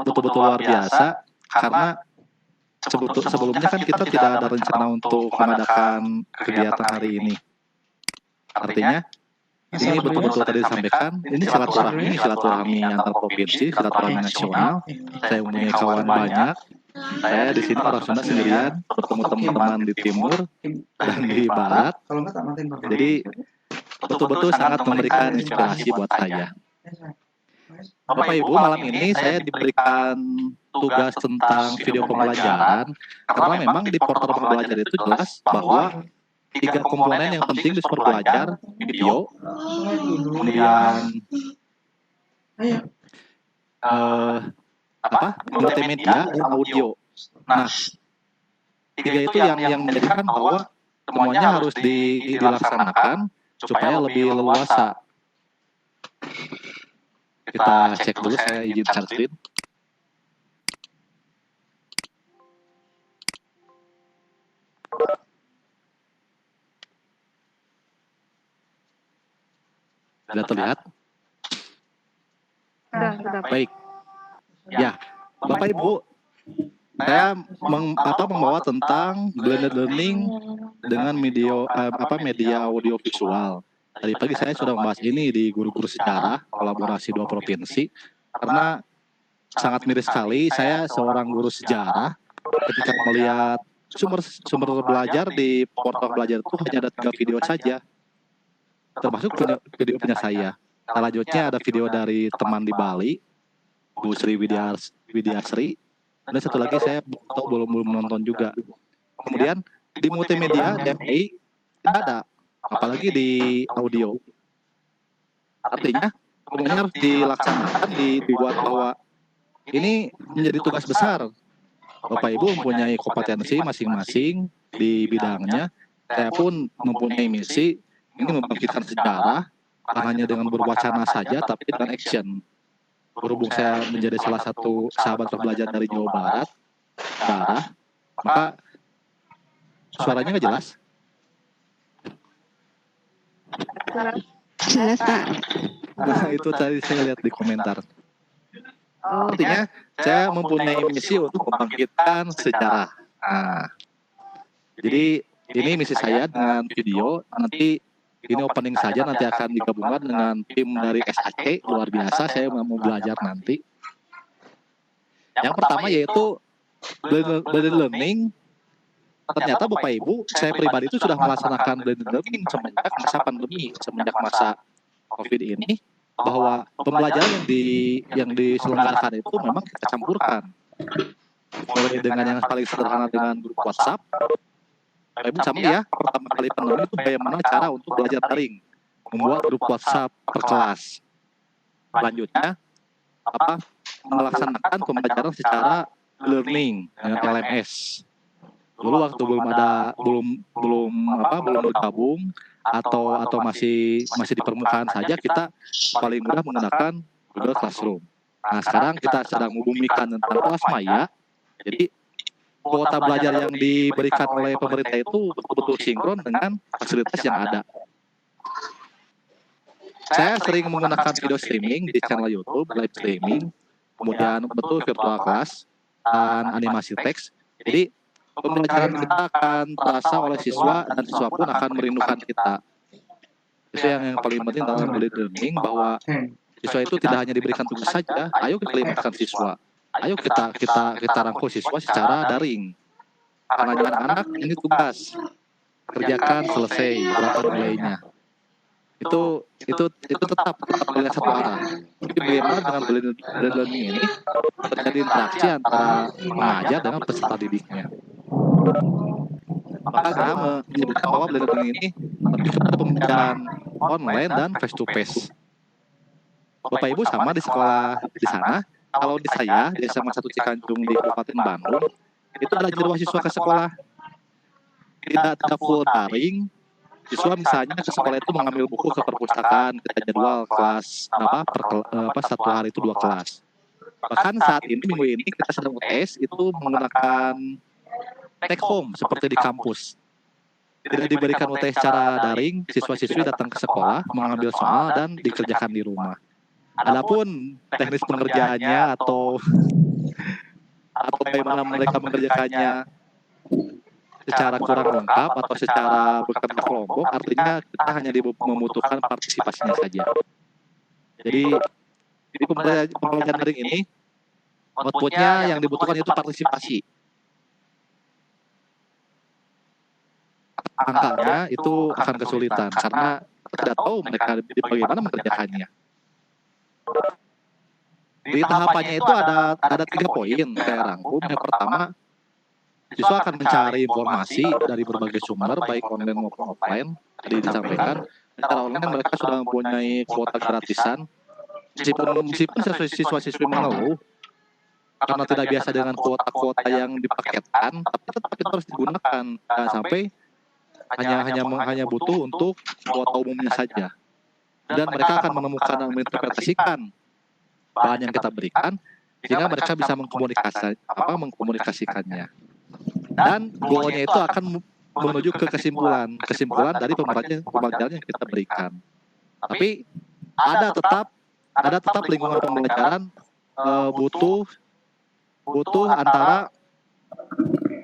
betul-betul luar biasa karena sebelumnya kan kita tidak ada rencana untuk mengadakan kegiatan hari ini. Artinya ini betul-betul tadi disampaikan, ini silaturahmi antar provinsi, silaturahmi nasional. Saya mempunyai kawan banyak. Saya di sini orang Sunda sendirian, bertemu teman-teman di timur dan di barat. Jadi betul-betul sangat memberikan inspirasi buat saya. Bapak Ibu, malam ini saya diberikan tugas tentang video pembelajaran karena memang di portal pembelajaran itu jelas bahwa 3 komponen yang penting di sumber belajar, video, kemudian multimedia dan audio. Nah, 3 itu yang menjadikan bahwa semuanya harus dilaksanakan supaya lebih leluasa. Kita cek dulu, saya izin share screen. Sudah terlihat? Sudah. Baik. Ya, Bapak Ibu, saya membawa tentang blended learning dengan media audio visual. Tadi pagi saya sudah membahas ini di guru-guru sejarah kolaborasi 2 provinsi karena sangat miris sekali saya seorang guru sejarah ketika melihat sumber belajar di portal belajar itu hanya ada 3 video saja, termasuk video punya saya. Selanjutnya ada video dari teman di Bali, Bu Sri Widyasri, dan satu lagi saya belum menonton juga. Kemudian di multimedia DMI tidak ada, apalagi di audio. Artinya semuanya harus dilaksanakan, dibuat bahwa ini menjadi tugas besar. Bapak Ibu mempunyai kompetensi masing-masing di bidangnya. Saya pun mempunyai misi ini membangkitkan sejarah, bukan hanya dengan berwacana saja, tapi dengan action. Berhubung saya menjadi salah satu sahabat pembelajar dari Jawa Barat, maka suaranya nggak jelas? Jelas, Pak. Nah, itu tadi saya lihat di komentar. Artinya saya mempunyai misi untuk membangkitkan sejarah. Nah, jadi ini misi saya dengan video. Nanti ini opening saja, nanti akan digabungkan dengan tim dari SAC. Luar biasa, saya mau belajar nanti. Yang pertama yaitu blended learning. Ternyata Bapak Ibu, saya pribadi itu sudah melaksanakan blended learning semenjak masa pandemi, semenjak masa COVID ini, bahwa pembelajaran yang diselenggarakan itu memang kita campurkan. Mulai dengan yang paling sederhana dengan grup WhatsApp. Bapak Ibu sama ya, pertama kali pandemi itu bagaimana cara untuk belajar daring, membuat grup WhatsApp per kelas. Selanjutnya, melaksanakan pembelajaran secara learning dengan LMS. Dulu waktu belum bergabung atau masih di permukaan saja, kita paling mudah menggunakan Google Classroom. Nah, sekarang kita sedang membumikan tentang kelas maya. Jadi kuota belajar yang diberikan oleh pemerintah itu betul-betul sinkron dengan fasilitas yang ada. Saya sering menggunakan video streaming di channel YouTube, live streaming, kemudian virtual class, dan animasi teks. Jadi pembelajaran kita akan terasa oleh siswa dan siswa pun akan merindukan kita. Itu yang paling penting dalam blended learning, bahwa siswa itu tidak hanya diberikan tugas saja. Ayo kita libatkan siswa. Ayo kita rangkul siswa secara daring. Karena anak-anak ini tugas, kerjakan selesai, berapa nilainya. Itu tetap melihat satu arah. Tapi bagaimana dengan blended learning ini terjadi interaksi antara pengajar dengan peserta didiknya. Maka saya menyebutkan bahwa blended learning ini lebih kepada pembelajaran online dan face to face. Bapak Ibu sama di sekolah di sana. Kalau di saya di SMA 1 Cikanjung di Kabupaten Bandung, itu ada jadwal siswa ke sekolah. Tidak full daring. Siswa misalnya ke sekolah itu mengambil buku ke perpustakaan, kita jadwal kelas satu hari itu 2 kelas. Bahkan saat ini minggu ini kita sedang UTS itu menggunakan take home seperti di kampus. Tidak diberikan UTS secara daring, siswa-siswi datang ke sekolah mengambil soal dan dikerjakan di rumah. Adapun teknis pengerjaannya atau bagaimana mereka mengerjakannya secara kurang lengkap atau secara bekerja kelompok, artinya kita hanya membutuhkan partisipasinya saja. Jadi di pembelajaran daring ini outputnya yang dibutuhkan itu partisipasi. Angkanya itu akan kesulitan karena tidak tahu mereka bagaimana mengerjakannya. Di tahapannya itu ada 3 poin saya rangkum. Yang pertama, siswa akan mencari informasi dari berbagai sumber, baik online maupun offline. Tadi disampaikan, secara online mereka sudah mempunyai kuota gratisan. Meskipun siswa-siswi mengeluh karena tidak biasa dengan kuota-kuota yang dipaketkan, tapi tetap itu harus digunakan. Jangan sampai hanya butuh untuk kuota umumnya saja. Dan mereka akan menemukan dan menginterpretasikan bahan yang kita berikan, sehingga mereka bisa mengkomunikasikannya. Dan goalnya itu akan menuju ke kesimpulan dari pembelajaran yang kita berikan. Tapi ada tetap lingkungan pembelajaran butuh antara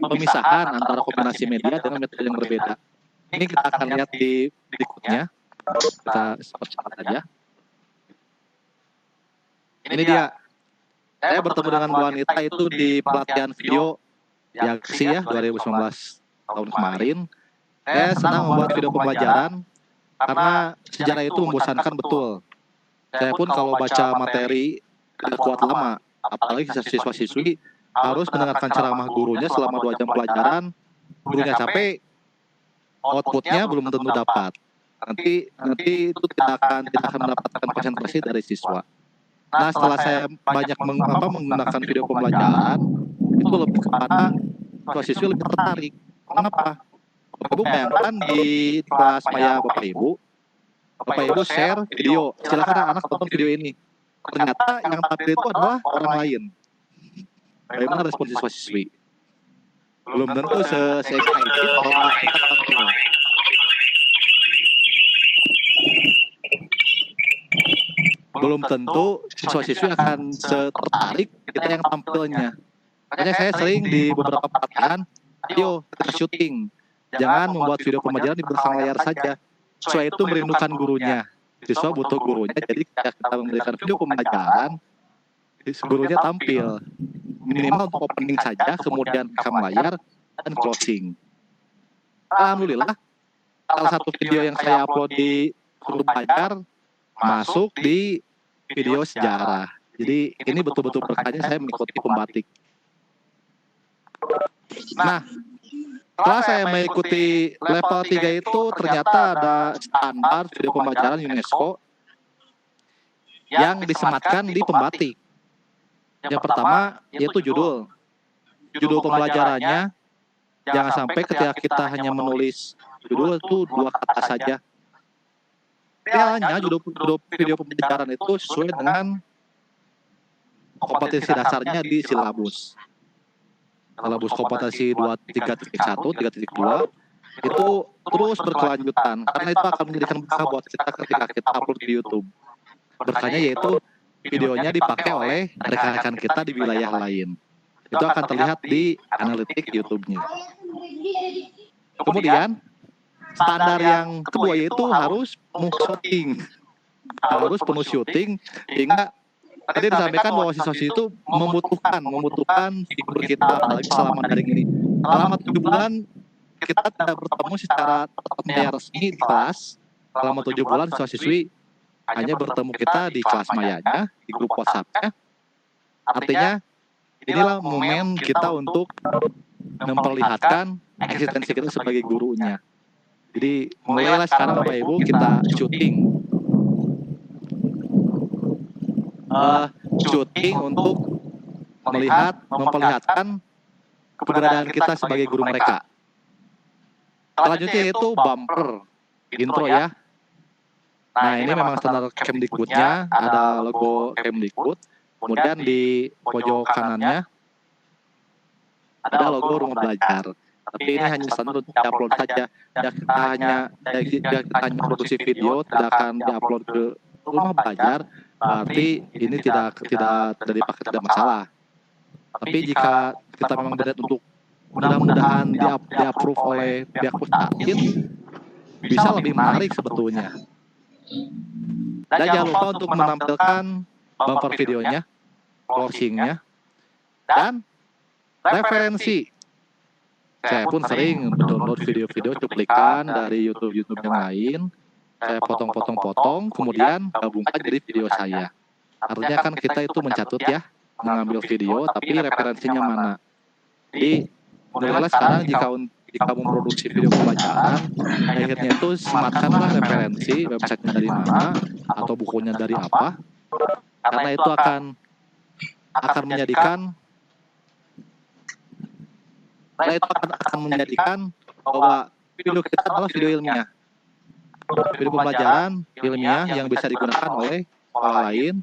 pemisahan antara kombinasi media dengan metode yang berbeda. Ini kita akan lihat di berikutnya. Kita cepat saja. Ini dia. Saya bertemu dengan Bu Anita itu di pelatihan video Yaksi ya 2019 tahun kemarin. Saya senang membuat video pembelajaran karena sejarah itu membosankan betul. Saya pun kalau baca materi tidak kuat lama, apalagi siswa-siswi harus mendengarkan ceramah gurunya selama 2 jam pelajaran. Gurunya capek, outputnya belum tentu dapat. Nanti itu tidak akan mendapatkan konsentrasi dari siswa. Nah, setelah saya banyak menggunakan video pembelajaran, itu lebih kepada siswa-siswi lebih tertarik. Kenapa? Bapak Ibu bayangkan di kelas maya Bapak Ibu share video, silakan anak tonton video ini. Ternyata yang tampil itu adalah orang lain. Bagaimana respon siswa-siswi? Belum tentu se-excited kalau kita tampil. Belum tentu siswa-siswi akan tertarik kita yang tampilnya. Makanya saya sering di beberapa pelatihan, ayo kita syuting. Jangan membuat video pembelajaran di belakang layar saja. Siswa itu merindukan gurunya. Siswa butuh gurunya, jadi kita memberikan video pembelajaran, gurunya tampil. Minimal untuk opening saja, kemudian rekam layar, dan closing. Alhamdulillah, salah satu video yang saya upload di Suruh Belajar masuk di video sejarah. Jadi ini betul-betul berkahnya saya mengikuti pembatik. Nah, setelah saya mengikuti level 3 itu ternyata ada standar video pembelajaran UNESCO yang disematkan di pembatik. Yang pertama yaitu judul. Judul pembelajarannya jangan sampai ketika kita hanya menulis judul itu 2 kata saja. Idealnya judul video pembelajaran itu sesuai dengan kompetensi dasarnya di silabus. Silabus kompetensi 3.1, 3.2 itu terus berkelanjutan karena itu akan menjadikan berkah buat kita ketika kita upload di YouTube. Berkahnya yaitu videonya dipakai oleh rekan-rekan kita di wilayah lain. Itu akan terlihat di analitik YouTube-nya. Kemudian standar yang kedua yaitu harus syuting, harus penuh syuting, sehingga tadi disampaikan bahwa siswa-siswi itu membutuhkan figur kita, apalagi selama daring ini. Selama 7 bulan kita tidak bertemu secara resmi di kelas. Selama 7 bulan siswa-siswi hanya bertemu kita di kelas mayanya, di grup WhatsApp-nya. Artinya inilah momen kita untuk memperlihatkan eksistensi kita sebagai gurunya. Jadi mulailah sekarang Bapak Ibu kita syuting untuk memperlihatkan keberadaan kita sebagai guru mereka. Selanjutnya itu bumper intro ya. Nah ini memang standar Kemdikbudnya, ada logo Kemdikbud. Kemudian di pojok kanannya ada logo rumah belajar. Tapi ini hanya standar untuk diupload saja. Kita hanya produksi video, tidak akan diupload ke rumah belajar. Berarti ini tidak dipakai, tidak masalah. Tapi jika kita memang berniat untuk mudah-mudahan di-approve oleh pihak Pusdakin, bisa lebih menarik sebetulnya. Dan jangan lupa untuk menampilkan bumper videonya, closingnya, dan referensi. Saya pun sering download video-video cuplikan dari YouTube yang lain. Saya potong-potong, kemudian gabungkan jadi video saya. Artinya kan kita itu mencatut ya, mengambil video, tapi referensinya mana. Jadi, mulailah sekarang jika memproduksi video pembelajaran, akhirnya itu sematkanlah referensi, websitenya dari mana, atau bukunya dari apa, karena itu akan menjadikan bahwa video kita adalah video ilmiah. Video pembelajaran ilmiah yang bisa digunakan oleh sekolah lain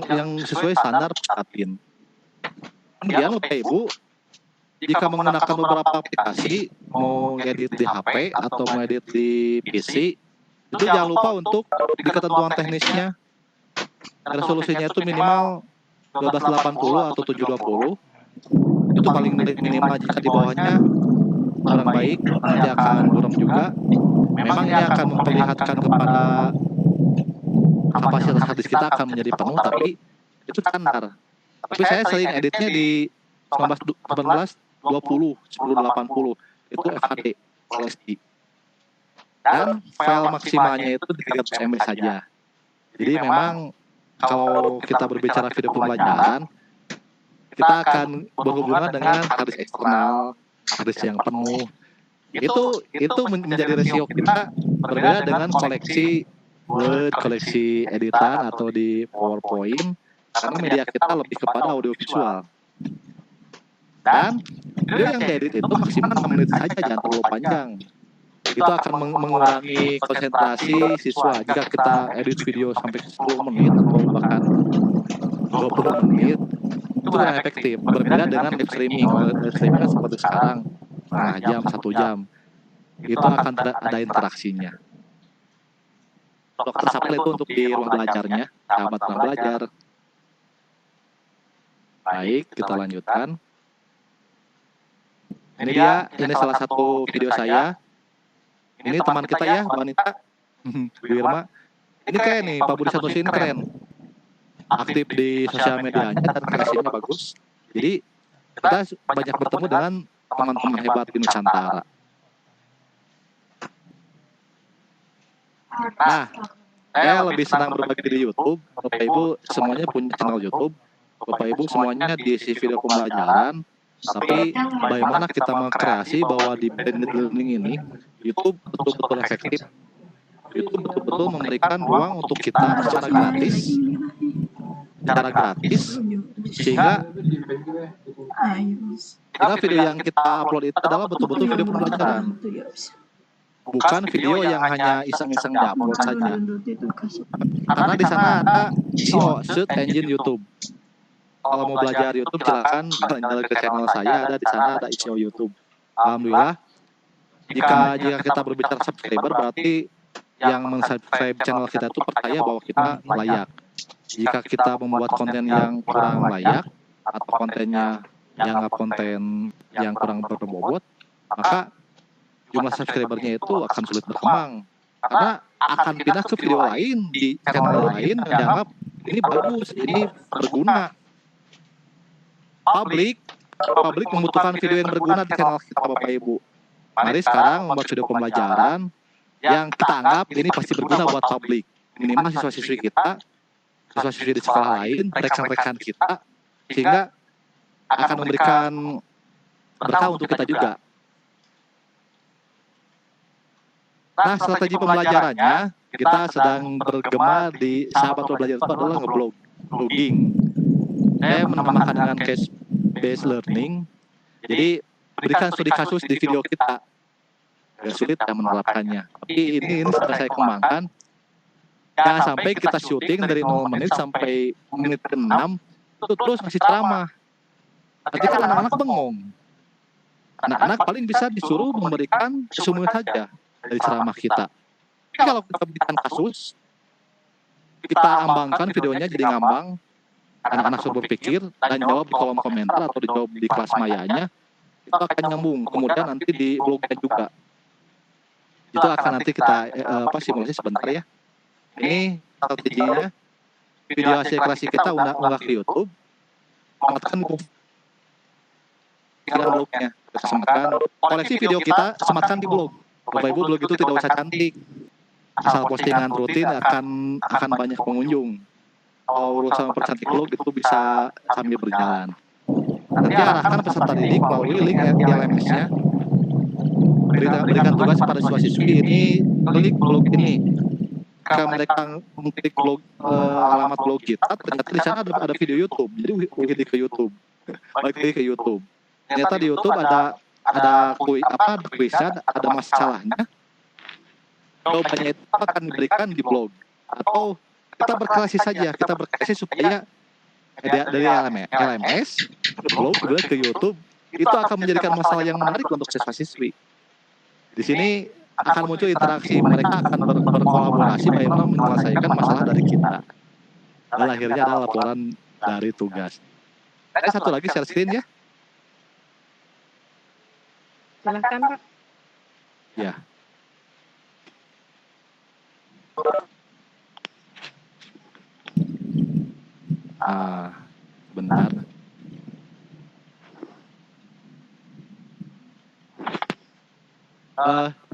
yang sesuai standar Pusdakin. Kemudian Bapak Ibu, jika menggunakan beberapa aplikasi, mau ngedit di HP atau ngedit di PC, itu jangan lupa untuk di ketentuan teknisnya resolusinya itu minimal 1280 atau 720. Itu paling minimal. Jika di bawahnya kurang baik, nanti akan buram juga. Memang ini akan memperlihatkan kepada kapasitas hadis kita akan menjadi penuh, tapi itu standar. Tapi saya sering editnya di 1920, 1080, itu FHD, Full HD. Dan file maksimalnya itu 300 MB saja. Jadi memang kalau kita berbicara video pembelajaran, kita akan berhubungan dengan hadis eksternal, hadis yang penuh. Itu menjadi resiko kita berbeda dengan koleksi Word, koleksi editan atau di PowerPoint, karena media kita lebih kepada audiovisual. Dan video yang diedit itu maksimal 6 menit saja, jangan terlalu panjang. Itu akan mengurangi konsentrasi siswa. Jika kita edit video sampai 10 menit atau bahkan 20 menit, itu kurang efektif. Berbeda dengan live streaming. Kalau live streaming kan seperti sekarang, setengah jam, 1 jam. Itu akan ada interaksinya. Dokter Sapel itu untuk di ruang belajarnya, sahabat ruang belajar. Baik, kita lanjutkan. Ini salah satu video saya. Ini teman kita ya, Mbak Anita, Bu Irma. Ini kayak nih, Pak Budi Santosi ini keren. Aktif di sosial medianya dan kreasinya bagus. Jadi kita banyak bertemu dengan teman-teman hebat di Nusantara. Nah, saya lebih senang berbagi di YouTube. Bapak Ibu semuanya punya channel YouTube. Bapak Ibu semuanya diisi video pembelajaran. Tapi bagaimana kita mengkreasi bahwa di blended learning ini, YouTube betul-betul efektif. YouTube betul-betul memberikan ruang untuk kita secara gratis, sehingga video yang kita upload itu adalah betul-betul video pembelajaran. Bukan video yang hanya iseng-iseng diupload saja. Karena di sana ada SEO, Search Engine YouTube. Kalau mau belajar YouTube silakan jalan ke channel saya, ada di sana ada SEO YouTube. Alhamdulillah. Jika kita berbicara subscriber, berarti yang men-subscribe channel kita itu percaya bahwa kita layak. Jika kita membuat konten yang kurang layak atau kontennya yang kurang berbobot, maka jumlah subscribernya itu akan sulit berkembang. Karena akan pindah ke video lain, di channel lain yang dianggap ini bagus, ini berguna. Publik membutuhkan video yang berguna di channel kita Bapak Ibu. Mari sekarang membuat video pembelajaran yang kita anggap ini pasti berguna buat publik. Minimal siswa-siswi kita, siswa-siswi di sekolah lain, rekan-rekan kita, sehingga akan memberikan berkah untuk kita juga. Nah, strategi pembelajarannya, kita sedang bergema di sahabat pembelajaran itu adalah ngeblogging. Saya menambahkan dengan case-based learning. Jadi, berikan studi kasus di video kita. Agak sulit ya menerapkannya. Tapi ini sudah saya kembangkan. Jangan sampai kita syuting dari 0 menit sampai menit ke-6, itu terus masih ceramah. Nanti kan anak-anak bengong. Anak-anak paling bisa disuruh memberikan sesuatu saja dari ceramah kita. Tapi kalau kita berikan kasus, kita ambangkan videonya jadi ngambang, anak-anak suruh berpikir dan jawab di kolom komentar atau dijawab di kelas mayanya, itu akan nyambung. Kemudian nanti di blognya juga. Itu akan nanti kita simulasi sebentar ya. Ini strateginya, video hasil klasik kita unggah ke YouTube, sematkan di blognya. Sematkan koleksi video kita, sematkan di blog. Bapak Ibu, blog itu tidak usah cantik, asal postingan rutin akan banyak pengunjung. Kalau urusan mempercantik blog itu bisa sambil berjalan. Nanti arahkan peserta didik melalui link LMS-nya. Berikan tugas pada siswa-siswi ini, klik blog ini. Jika mereka mengklik alamat blog kita, ternyata di sana ada video YouTube. Jadi klik ke YouTube, balik lagi ke YouTube. Ternyata di YouTube ada kuisnya, ada masalahnya. Jawabannya itu akan diberikan di blog. Atau kita berkreasi saja, kita berkreasi supaya dari LMS ke blog ke YouTube itu akan menjadikan masalah yang menarik untuk siswa-siswi. Di sini akan muncul interaksi, mereka akan berkolaborasi bagaimana menyelesaikan masalah dari kita. Dan akhirnya ada laporan dari tugas. Ada satu lagi share screen ya. Silahkan Pak. Ya. Benar.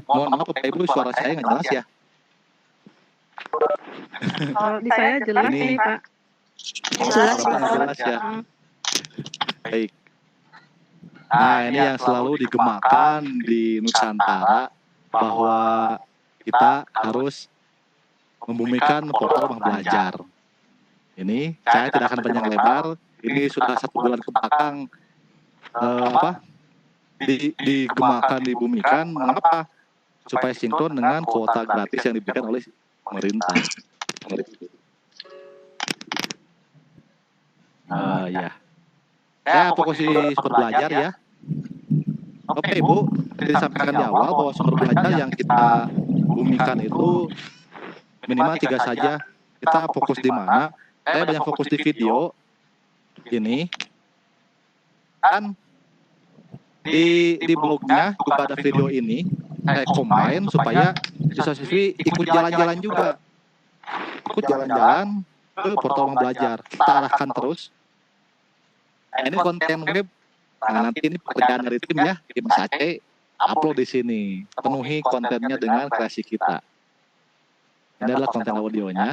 Mohon maaf Bapak Ibu, suara saya nggak jelas ya. Kalau di saya jelas Ini, nih Pak. Jelas ya. Baik. Nah, ini yang selalu digemakan di Nusantara, bahwa kita harus membumikan portal Rumah Belajar. Ini saya tidak akan panjang lebar. Ini sudah 1 bulan ke belakang digemakan, dibumikan. Mengapa? Supaya sinkron dengan kuota gratis yang diberikan oleh pemerintah. Ya. Saya fokus di sumber belajar ya. Bapak Ibu, disampaikan di awal bahwa sumber belajar yang kita bumikan itu minimal 3 saja. Kita fokus di mana? Saya banyak fokus di video ini. Kan di blognya juga ada video ini. Saya combine supaya siswa-siswi ikut jalan-jalan juga. Ikut jalan-jalan ke portal Rumah Belajar. Kita arahkan terus. Nah, ini konten web. Nah, nanti ini pekerjaan dari tim ya, tim Aceh, upload di sini. Penuhi kontennya dengan kreasi kita. Ini adalah konten audionya.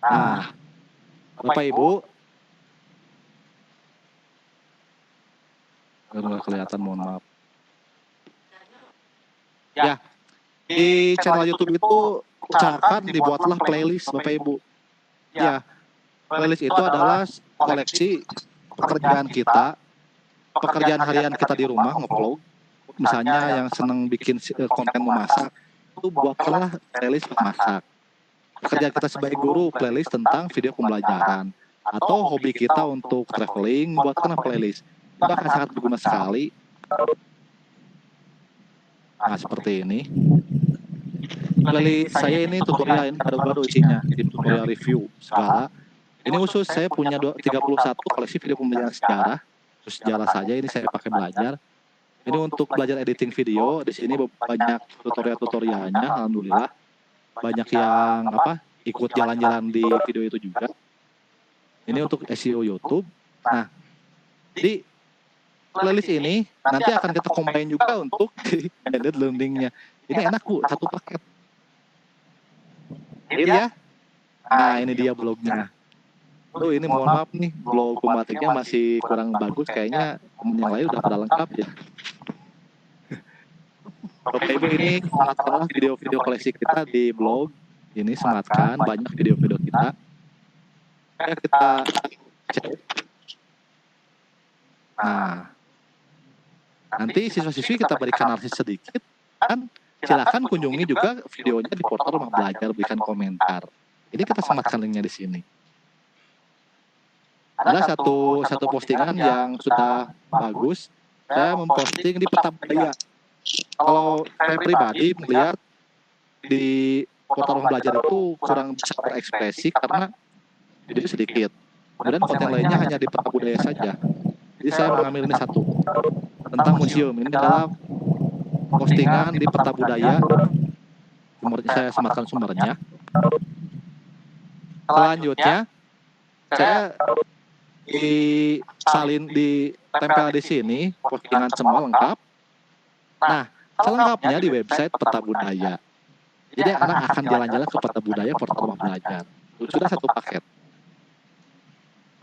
Nah, Bapak Ibu, nggak kelihatan, mohon maaf. Ya, di channel YouTube itu usahakan dibuatlah playlist Bapak Ibu. Ya, playlist itu adalah koleksi pekerjaan kita, pekerjaan harian kita di rumah nge-vlog. Misalnya yang senang bikin konten memasak, itu buatlah playlist memasak. Pekerjaan kita sebagai guru, playlist tentang video pembelajaran. Atau hobi kita untuk traveling, buatkan playlist. Itu akan sangat berguna sekali. Nah, seperti ini. Playlist saya ini tutorial ini baru-baru isinya, tutorial review segala. Ini khusus saya punya 31 koleksi video pembelajaran sejarah. Terus sejarah saja ini saya pakai belajar. Ini untuk belajar editing video. Di sini banyak tutorial-tutorialnya, alhamdulillah. Banyak yang ikut jalan-jalan di video itu juga. Ini untuk SEO YouTube. Nah, di playlist ini nanti akan kita combine juga untuk blended learning-nya. Ini enak Bu, satu paket. Ini ya. Nah, ini dia blognya. Ini mohon maaf nih, blog pematiknya masih kurang bagus. Kayaknya yang lain udah pada lengkap ya. Bapak Ibu, ini sematkanlah video-video koleksi kita di blog. Ini sematkan banyak video-video kita. Kita cek. Nah, nanti siswa-siswi kita berikan analisis sedikit. Dan silakan kunjungi juga videonya di portal Rumah Belajar, berikan komentar. Ini kita sematkan linknya di sini. Ada satu postingan yang sudah bagus. Saya memposting di Peta Budaya. Kalau saya pribadi melihat di portal Rumah Belajar itu kurang bisa berekspresi karena video sedikit. Kemudian konten lainnya hanya di Peta Budaya saja. Jadi saya mengambil ini satu tentang museum. Ini adalah postingan di Peta Budaya. Saya sematkan sumbernya. Selanjutnya saya ditempel di sini postingan semua lengkap. Nah, selengkapnya di website Peta Budaya. Jadi anak akan jalan-jalan ke Peta Budaya portal Rumah Belajar. Sudah satu paket.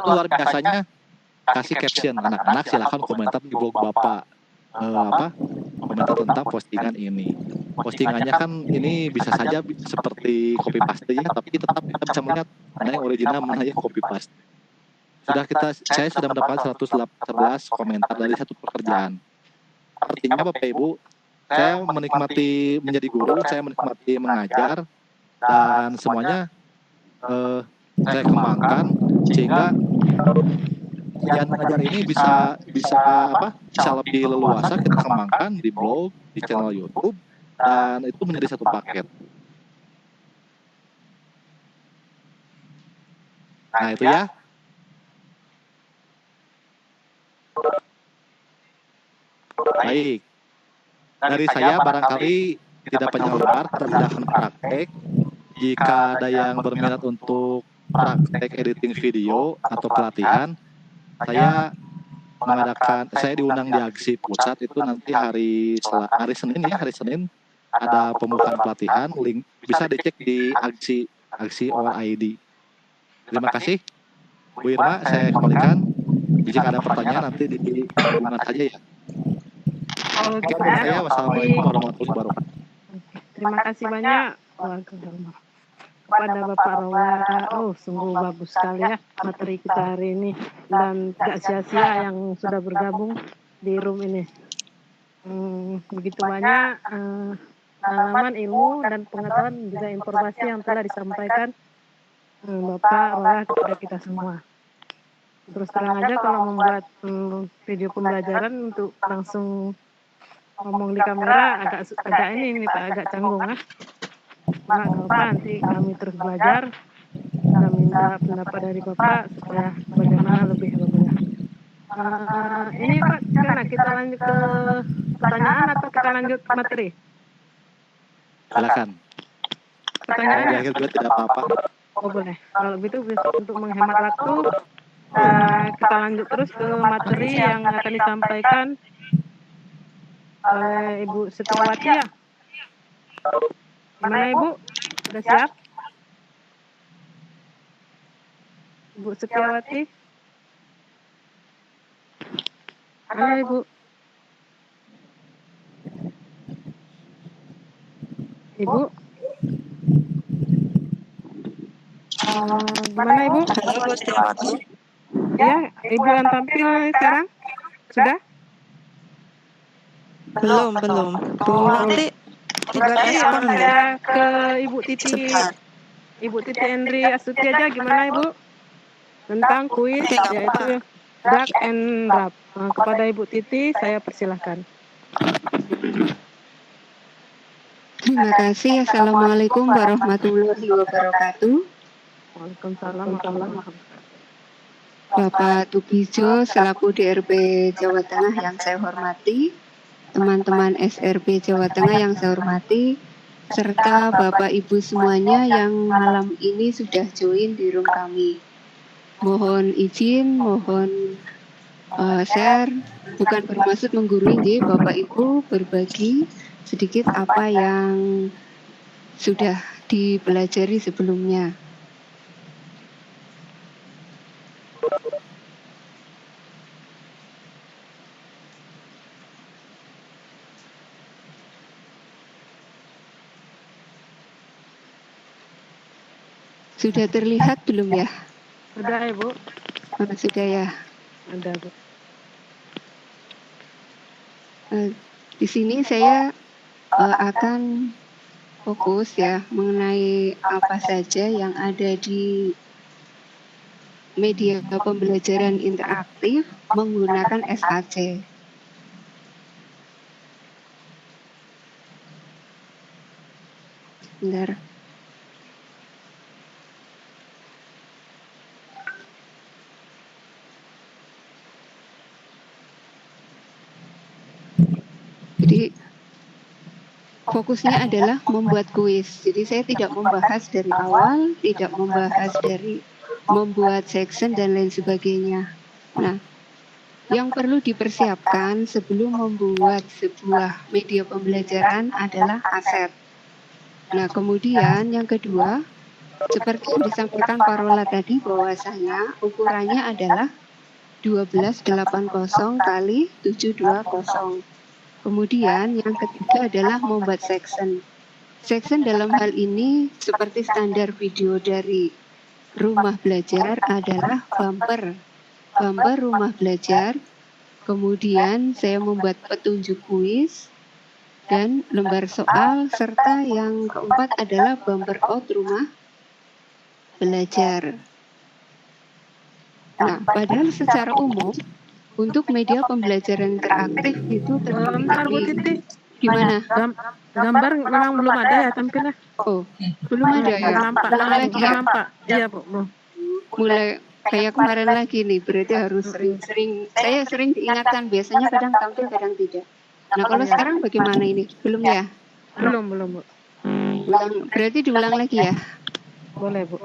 Luar biasanya kasih caption, anak-anak silakan komentar di blog Bapak. Komentar tentang postingan ini. Postingannya kan ini bisa saja seperti copy paste ya, tapi tetap kita bisa melihat mana yang original, mana yang copy paste. Saya sudah mendapat 111 komentar dari satu pekerjaan. Artinya Bapak Ibu, saya menikmati menjadi guru, saya menikmati mengajar, dan semuanya saya kembangkan sehingga kegiatan mengajar ini bisa lebih leluasa kita kembangkan di blog, di channel YouTube, dan itu menjadi satu paket. Nah itu ya. Baik. Dari saya barangkali tidak panjang lebar, kita sudah akan praktek. Jika ada yang berminat untuk praktek editing video atau pelatihan, saya diundang di Aksi Pusat itu nanti hari Senin ada pembukaan pelatihan. Link bisa dicek di Aksi OID. Terima kasih Bu Irma, saya kembalikan. Jika ada pertanyaan nanti dihubungkan saja ya. Oke, saya wassalamualaikum warahmatullahi wabarakatuh. Terima kasih banyak kepada Bapak Rawara. Sungguh bagus sekali ya materi kita hari ini, dan tidak sia-sia yang sudah bergabung di room ini. Begitu banyak pengalaman, ilmu, dan pengetahuan juga informasi yang telah disampaikan Bapak Rawara kepada kita semua. Terus terang aja kalau membuat video pembelajaran untuk langsung ngomong di kamera agak ini Pak, agak canggung ya. Nggak apa, nanti kami terus belajar dan minta pendapat dari Bapak supaya bagaimana lebih bagus. Ini Pak, karena kita lanjut ke pertanyaan atau kita lanjut ke materi? Silakan. Pertanyaan ya? Tidak apa-apa. Oh boleh. Kalau begitu untuk menghemat waktu, kita lanjut terus ke materi yang akan disampaikan oleh Ibu Setiawati ya. Gimana Ibu? Sudah siap? Ibu Setiawati? Halo Ibu. Ibu? Gimana Ibu? Ya, Ibu yang tampil sekarang? Sudah? Belum. Bu nanti Berarti saya ke Ibu Titi Endri Astuti aja, gimana Ibu? Tentang kuis yaitu drag and drop. Kepada Ibu Titi saya persilahkan. Terima kasih. Assalamualaikum warahmatullahi wabarakatuh. Waalaikumsalam warahmatullahi wabarakatuh. Bapak Tugijo selaku DRP Jawa Tengah yang saya hormati, teman-teman SRP Jawa Tengah yang saya hormati, serta Bapak Ibu semuanya yang malam ini sudah join di room kami. Mohon izin, mohon share, bukan bermaksud menggurui, Bapak Ibu berbagi sedikit apa yang sudah dipelajari sebelumnya. Sudah terlihat belum ya? Sudah ya, Bu? Sudah ya. Ada, Bu. Di sini saya akan fokus ya mengenai apa saja yang ada di media pembelajaran interaktif menggunakan SAC. Bentar. Jadi fokusnya adalah membuat kuis. Jadi saya tidak membahas dari awal, tidak membahas dari membuat section dan lain sebagainya. Nah, yang perlu dipersiapkan sebelum membuat sebuah media pembelajaran adalah aset. Nah, kemudian yang kedua, seperti yang disampaikan Parola tadi bahwasanya ukurannya adalah 1280 kali 720. Kemudian yang ketiga adalah membuat section. Section dalam hal ini seperti standar video dari rumah belajar adalah bumper rumah belajar. Kemudian saya membuat petunjuk kuis dan lembar soal, serta yang keempat adalah bumper out rumah belajar. Nah, padahal secara umum untuk media pembelajaran interaktif itu Bentar, Bu Titi. gimana? Gambar memang belum ada ya tampilnya? Oh, belum ada ya? Nampak, Ulang lagi ya? nampak. Iya, Bu. Mulai kayak kemarin lagi nih, berarti harus sering-sering. Saya sering diingatkan, biasanya kadang tampil, kadang tidak. Nah, kalau sekarang bagaimana ini? Belum ya? Belum, Bu. Berarti diulang lagi ya? Boleh, Bu.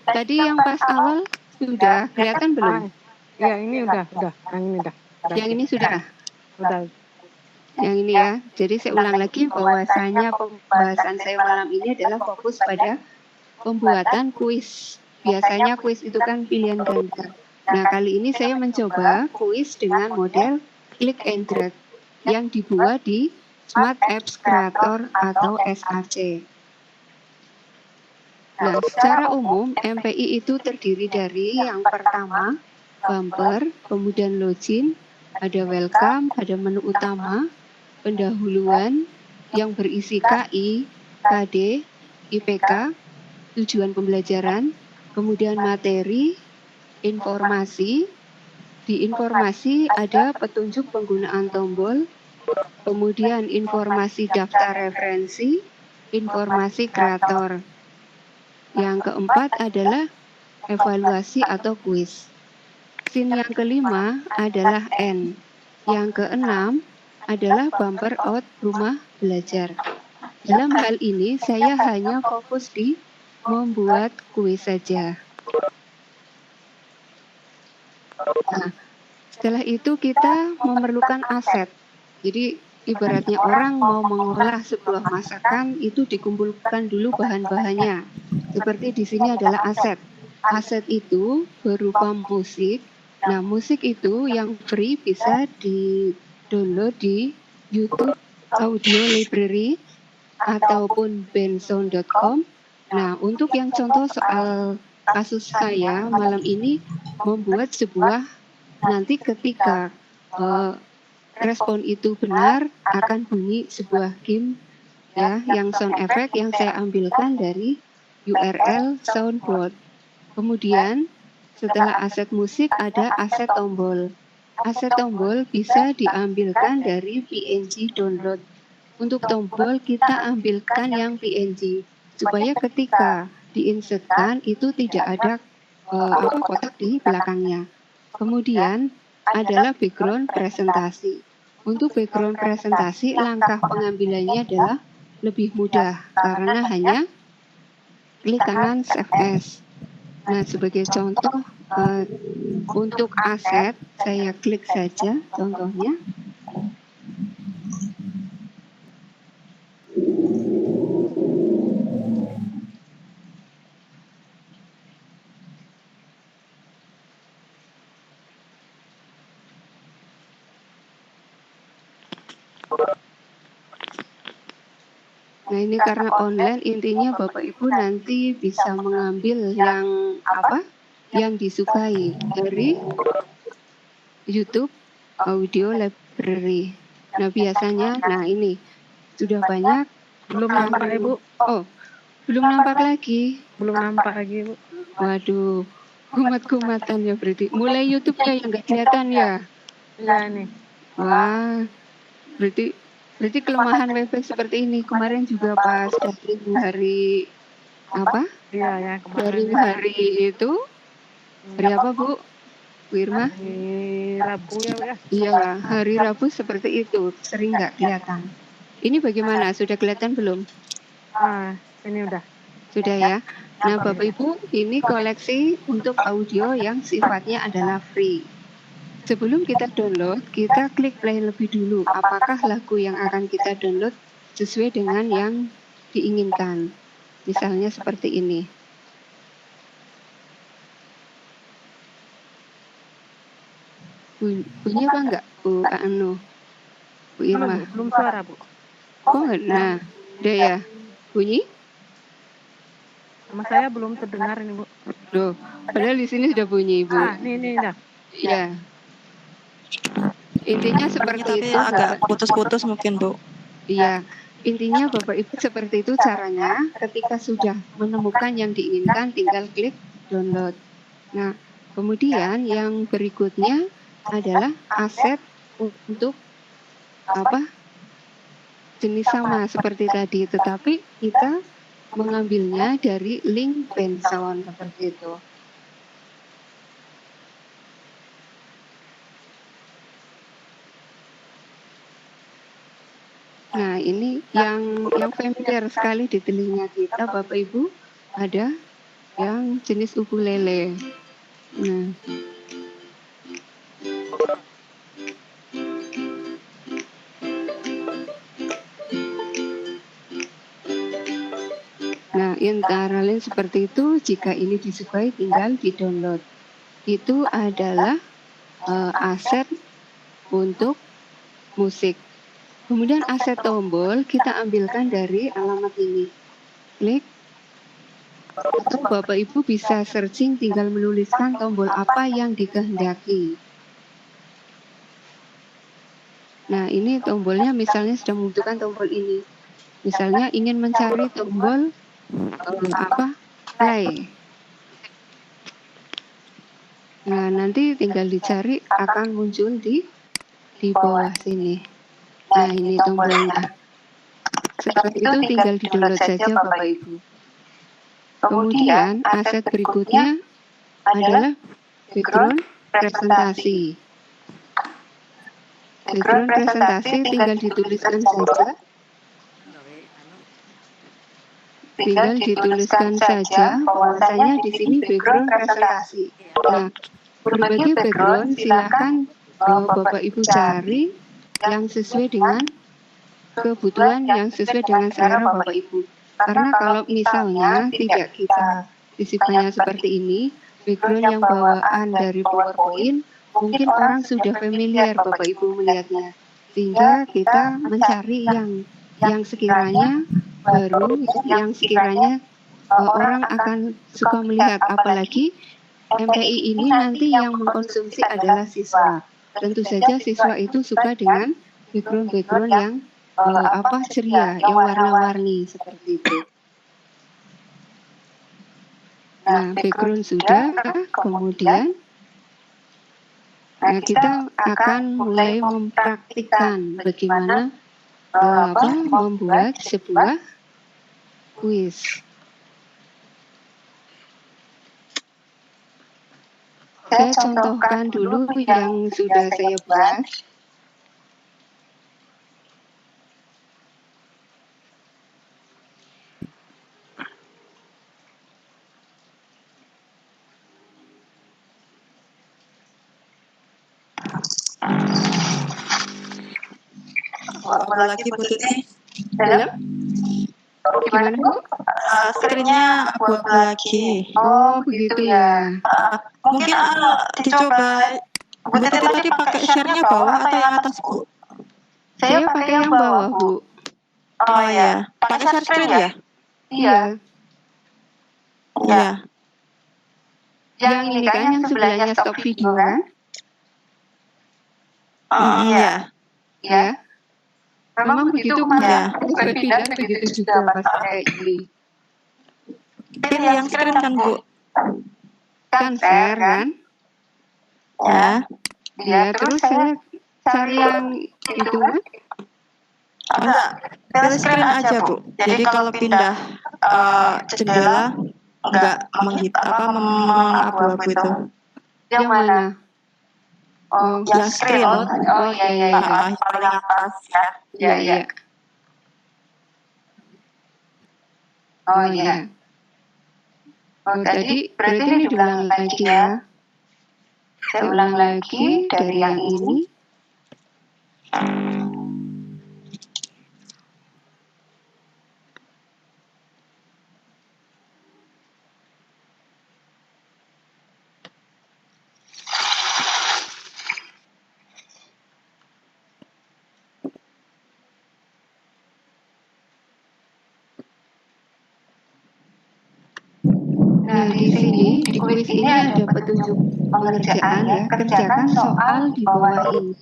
Tadi yang pas awal sudah kelihatan belum? Ya, ini udah. Yang ini udah. Yang ini sudah? Udah. Yang ini ya. Jadi saya ulang lagi bahwasanya pembahasan saya malam ini adalah fokus pada pembuatan kuis. Biasanya kuis itu kan pilihan ganda. Nah, kali ini saya mencoba kuis dengan model click and drag yang dibuat di Smart Apps Creator atau SAC. Nah, secara umum MPI itu terdiri dari yang pertama bumper, kemudian login, ada welcome, ada menu utama, pendahuluan yang berisi KI, KD, IPK, tujuan pembelajaran, kemudian materi, informasi. Di informasi ada petunjuk penggunaan tombol, kemudian informasi daftar referensi, informasi kreator. Yang keempat adalah evaluasi atau kuis. Scene yang kelima adalah N. Yang keenam adalah bumper out rumah belajar. Dalam hal ini saya hanya fokus di membuat kuis saja. Nah, setelah itu kita memerlukan aset. Jadi ibaratnya orang mau mengolah sebuah masakan itu dikumpulkan dulu bahan-bahannya. Seperti di sini adalah aset. Aset itu berupa musik. Nah, musik itu yang free bisa di-download di YouTube Audio Library ataupun bandsound.com. Nah, untuk yang contoh soal kasus saya malam ini membuat sebuah, nanti ketika respon itu benar akan bunyi sebuah game ya, yang sound effect yang saya ambilkan dari URL SoundCloud. Kemudian Setelah aset musik ada aset tombol. Aset tombol bisa diambilkan dari PNG download. Untuk tombol kita ambilkan yang PNG supaya ketika diinsertkan itu tidak ada kotak di belakangnya. Kemudian adalah background presentasi. Untuk background presentasi langkah pengambilannya adalah lebih mudah karena hanya klik kanan save as. Nah, sebagai contoh untuk aset saya klik saja contohnya. Nah, ini karena online, intinya Bapak Ibu nanti bisa mengambil yang yang disukai dari YouTube Audio Library. Nah, biasanya, ini sudah banyak. Belum nampak, Ibu. Oh, belum nampak lagi. Belum nampak lagi, Bu. Waduh, kumat-kumatan ya berarti. Mulai YouTube-nya yang nggak kelihatan ya? Iya, nih. Wah, berarti kelemahan wifi seperti ini. Kemarin juga pas dari hari Iya, ya kemarin. hari itu hari apa, Bu Irma? Hari Rabu ya, Bu ya. Iya, hari Rabu seperti itu, sering nggak kelihatan. Ini bagaimana? Sudah kelihatan belum? Ini udah. Sudah ya. Nah, Bapak Ibu, ini koleksi untuk audio yang sifatnya adalah free. Sebelum kita download, kita klik play lebih dulu. Apakah lagu yang akan kita download sesuai dengan yang diinginkan? Misalnya seperti ini. Bunyi apa enggak, Bu Bu Irma? Belum suara, Bu. Oh, nah, udah ya. Bunyi? Sama saya belum terdengar ini, Bu. Loh, padahal di sini sudah bunyi, Bu. Ini dah. Iya. Intinya seperti Tapi itu. agak putus-putus mungkin, Bu. Iya. Intinya Bapak Ibu seperti itu caranya. Ketika sudah menemukan yang diinginkan, tinggal klik download. Nah, kemudian yang berikutnya adalah aset untuk jenis sama seperti tadi, tetapi kita mengambilnya dari link Bensound seperti itu. Nah, ini yang familiar sekali di telinga kita, Bapak Ibu, ada yang jenis ukulele. Nah, antara lain seperti itu. Jika ini disukai, tinggal di-download. Itu adalah aset untuk musik. Kemudian aset tombol kita ambilkan dari alamat ini. Klik. Atau Bapak Ibu bisa searching, tinggal menuliskan tombol apa yang dikehendaki. Nah, ini tombolnya misalnya sudah membutuhkan tombol ini. Misalnya ingin mencari tombol play. Nah, nanti tinggal dicari, akan muncul di bawah sini. Nah, ini tombolnya. Setelah itu tinggal di-download saja Bapak Ibu. Kemudian aset berikutnya adalah background presentasi. Background presentasi tinggal dituliskan saja. Tinggal dituliskan saja bahwasanya di sini background presentasi. Nah, berbagai background silakan Bapak Ibu cari yang sesuai dengan kebutuhan, yang sesuai dengan selera Bapak Ibu. Karena kalau misalnya tidak kita sisipkannya seperti ini, background yang bawaan dari PowerPoint, mungkin orang sudah familiar Bapak Ibu melihatnya. Sehingga kita mencari yang sekiranya baru, yang sekiranya orang akan suka melihat. Apalagi MPI ini nanti yang mengkonsumsi adalah siswa. Tentu saja siswa itu suka dengan background-background yang ceria, yang warna-warni seperti itu. Nah, background sudah, kemudian kita akan mulai mempraktikkan bagaimana membuat sebuah kuis. Saya contohkan dulu yang sudah saya buat. Apa lagi Bu Tuti? Halo? Gimana, Bu? Screen-nya buat lagi. Oh, begitu ya. Mungkin dicoba Bu Tuti tadi pakai share-nya bawah atau yang atas, Bu? Saya pakai yang bawah, Bu. Oh ya, pakai share screen ya? Iya. Iya. Yang ini kan yang sebelahnya stop video kan? Iya. Ya. Memang begitu kan? Ya. Berpindah begitu juga pas pakai ini. Pilih yang screen kan, Bu? Kan share kan? Ya. Ya, terus saya cari yang itu kan? Enggak, pilih screen aja, Bu. Jadi kalau pindah jendela enggak mengabu-abu itu. Yang mana? Oh, Yang screen. Oh iya. Paling atas ya. Iya. Oh iya. Oh tadi berarti ini diulang lagi ya. Saya ulang lagi dari yang ini. Nah, di sini, di kuis ini ada petunjuk pengerjaan ya. Kerjakan soal di bawah ini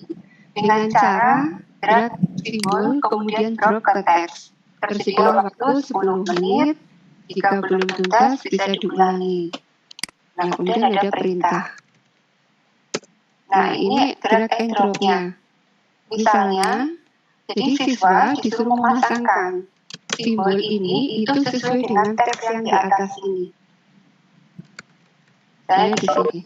dengan cara drag simbol, kemudian drop ke teks. Tersedia waktu 10 menit. Jika belum tuntas, bisa diulangi. Nah, kemudian ada perintah. Nah, ini drag and drop-nya. Misalnya, jadi siswa disuruh memasangkan simbol ini itu sesuai dengan teks yang di atas ini. Saya di sini.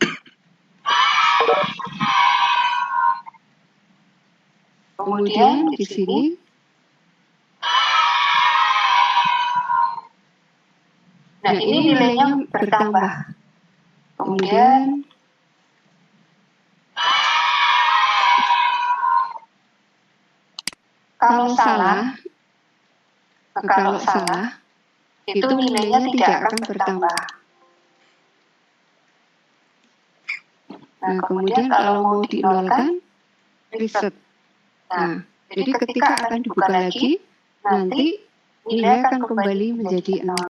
Kemudian di sini nah ini nilainya bertambah. Kemudian kalau salah itu nilainya tidak akan bertambah. Nah, kemudian kalau mau dinolkan, reset. Nah, jadi ketika akan dibuka lagi, nanti nilai akan kembali menjadi 0.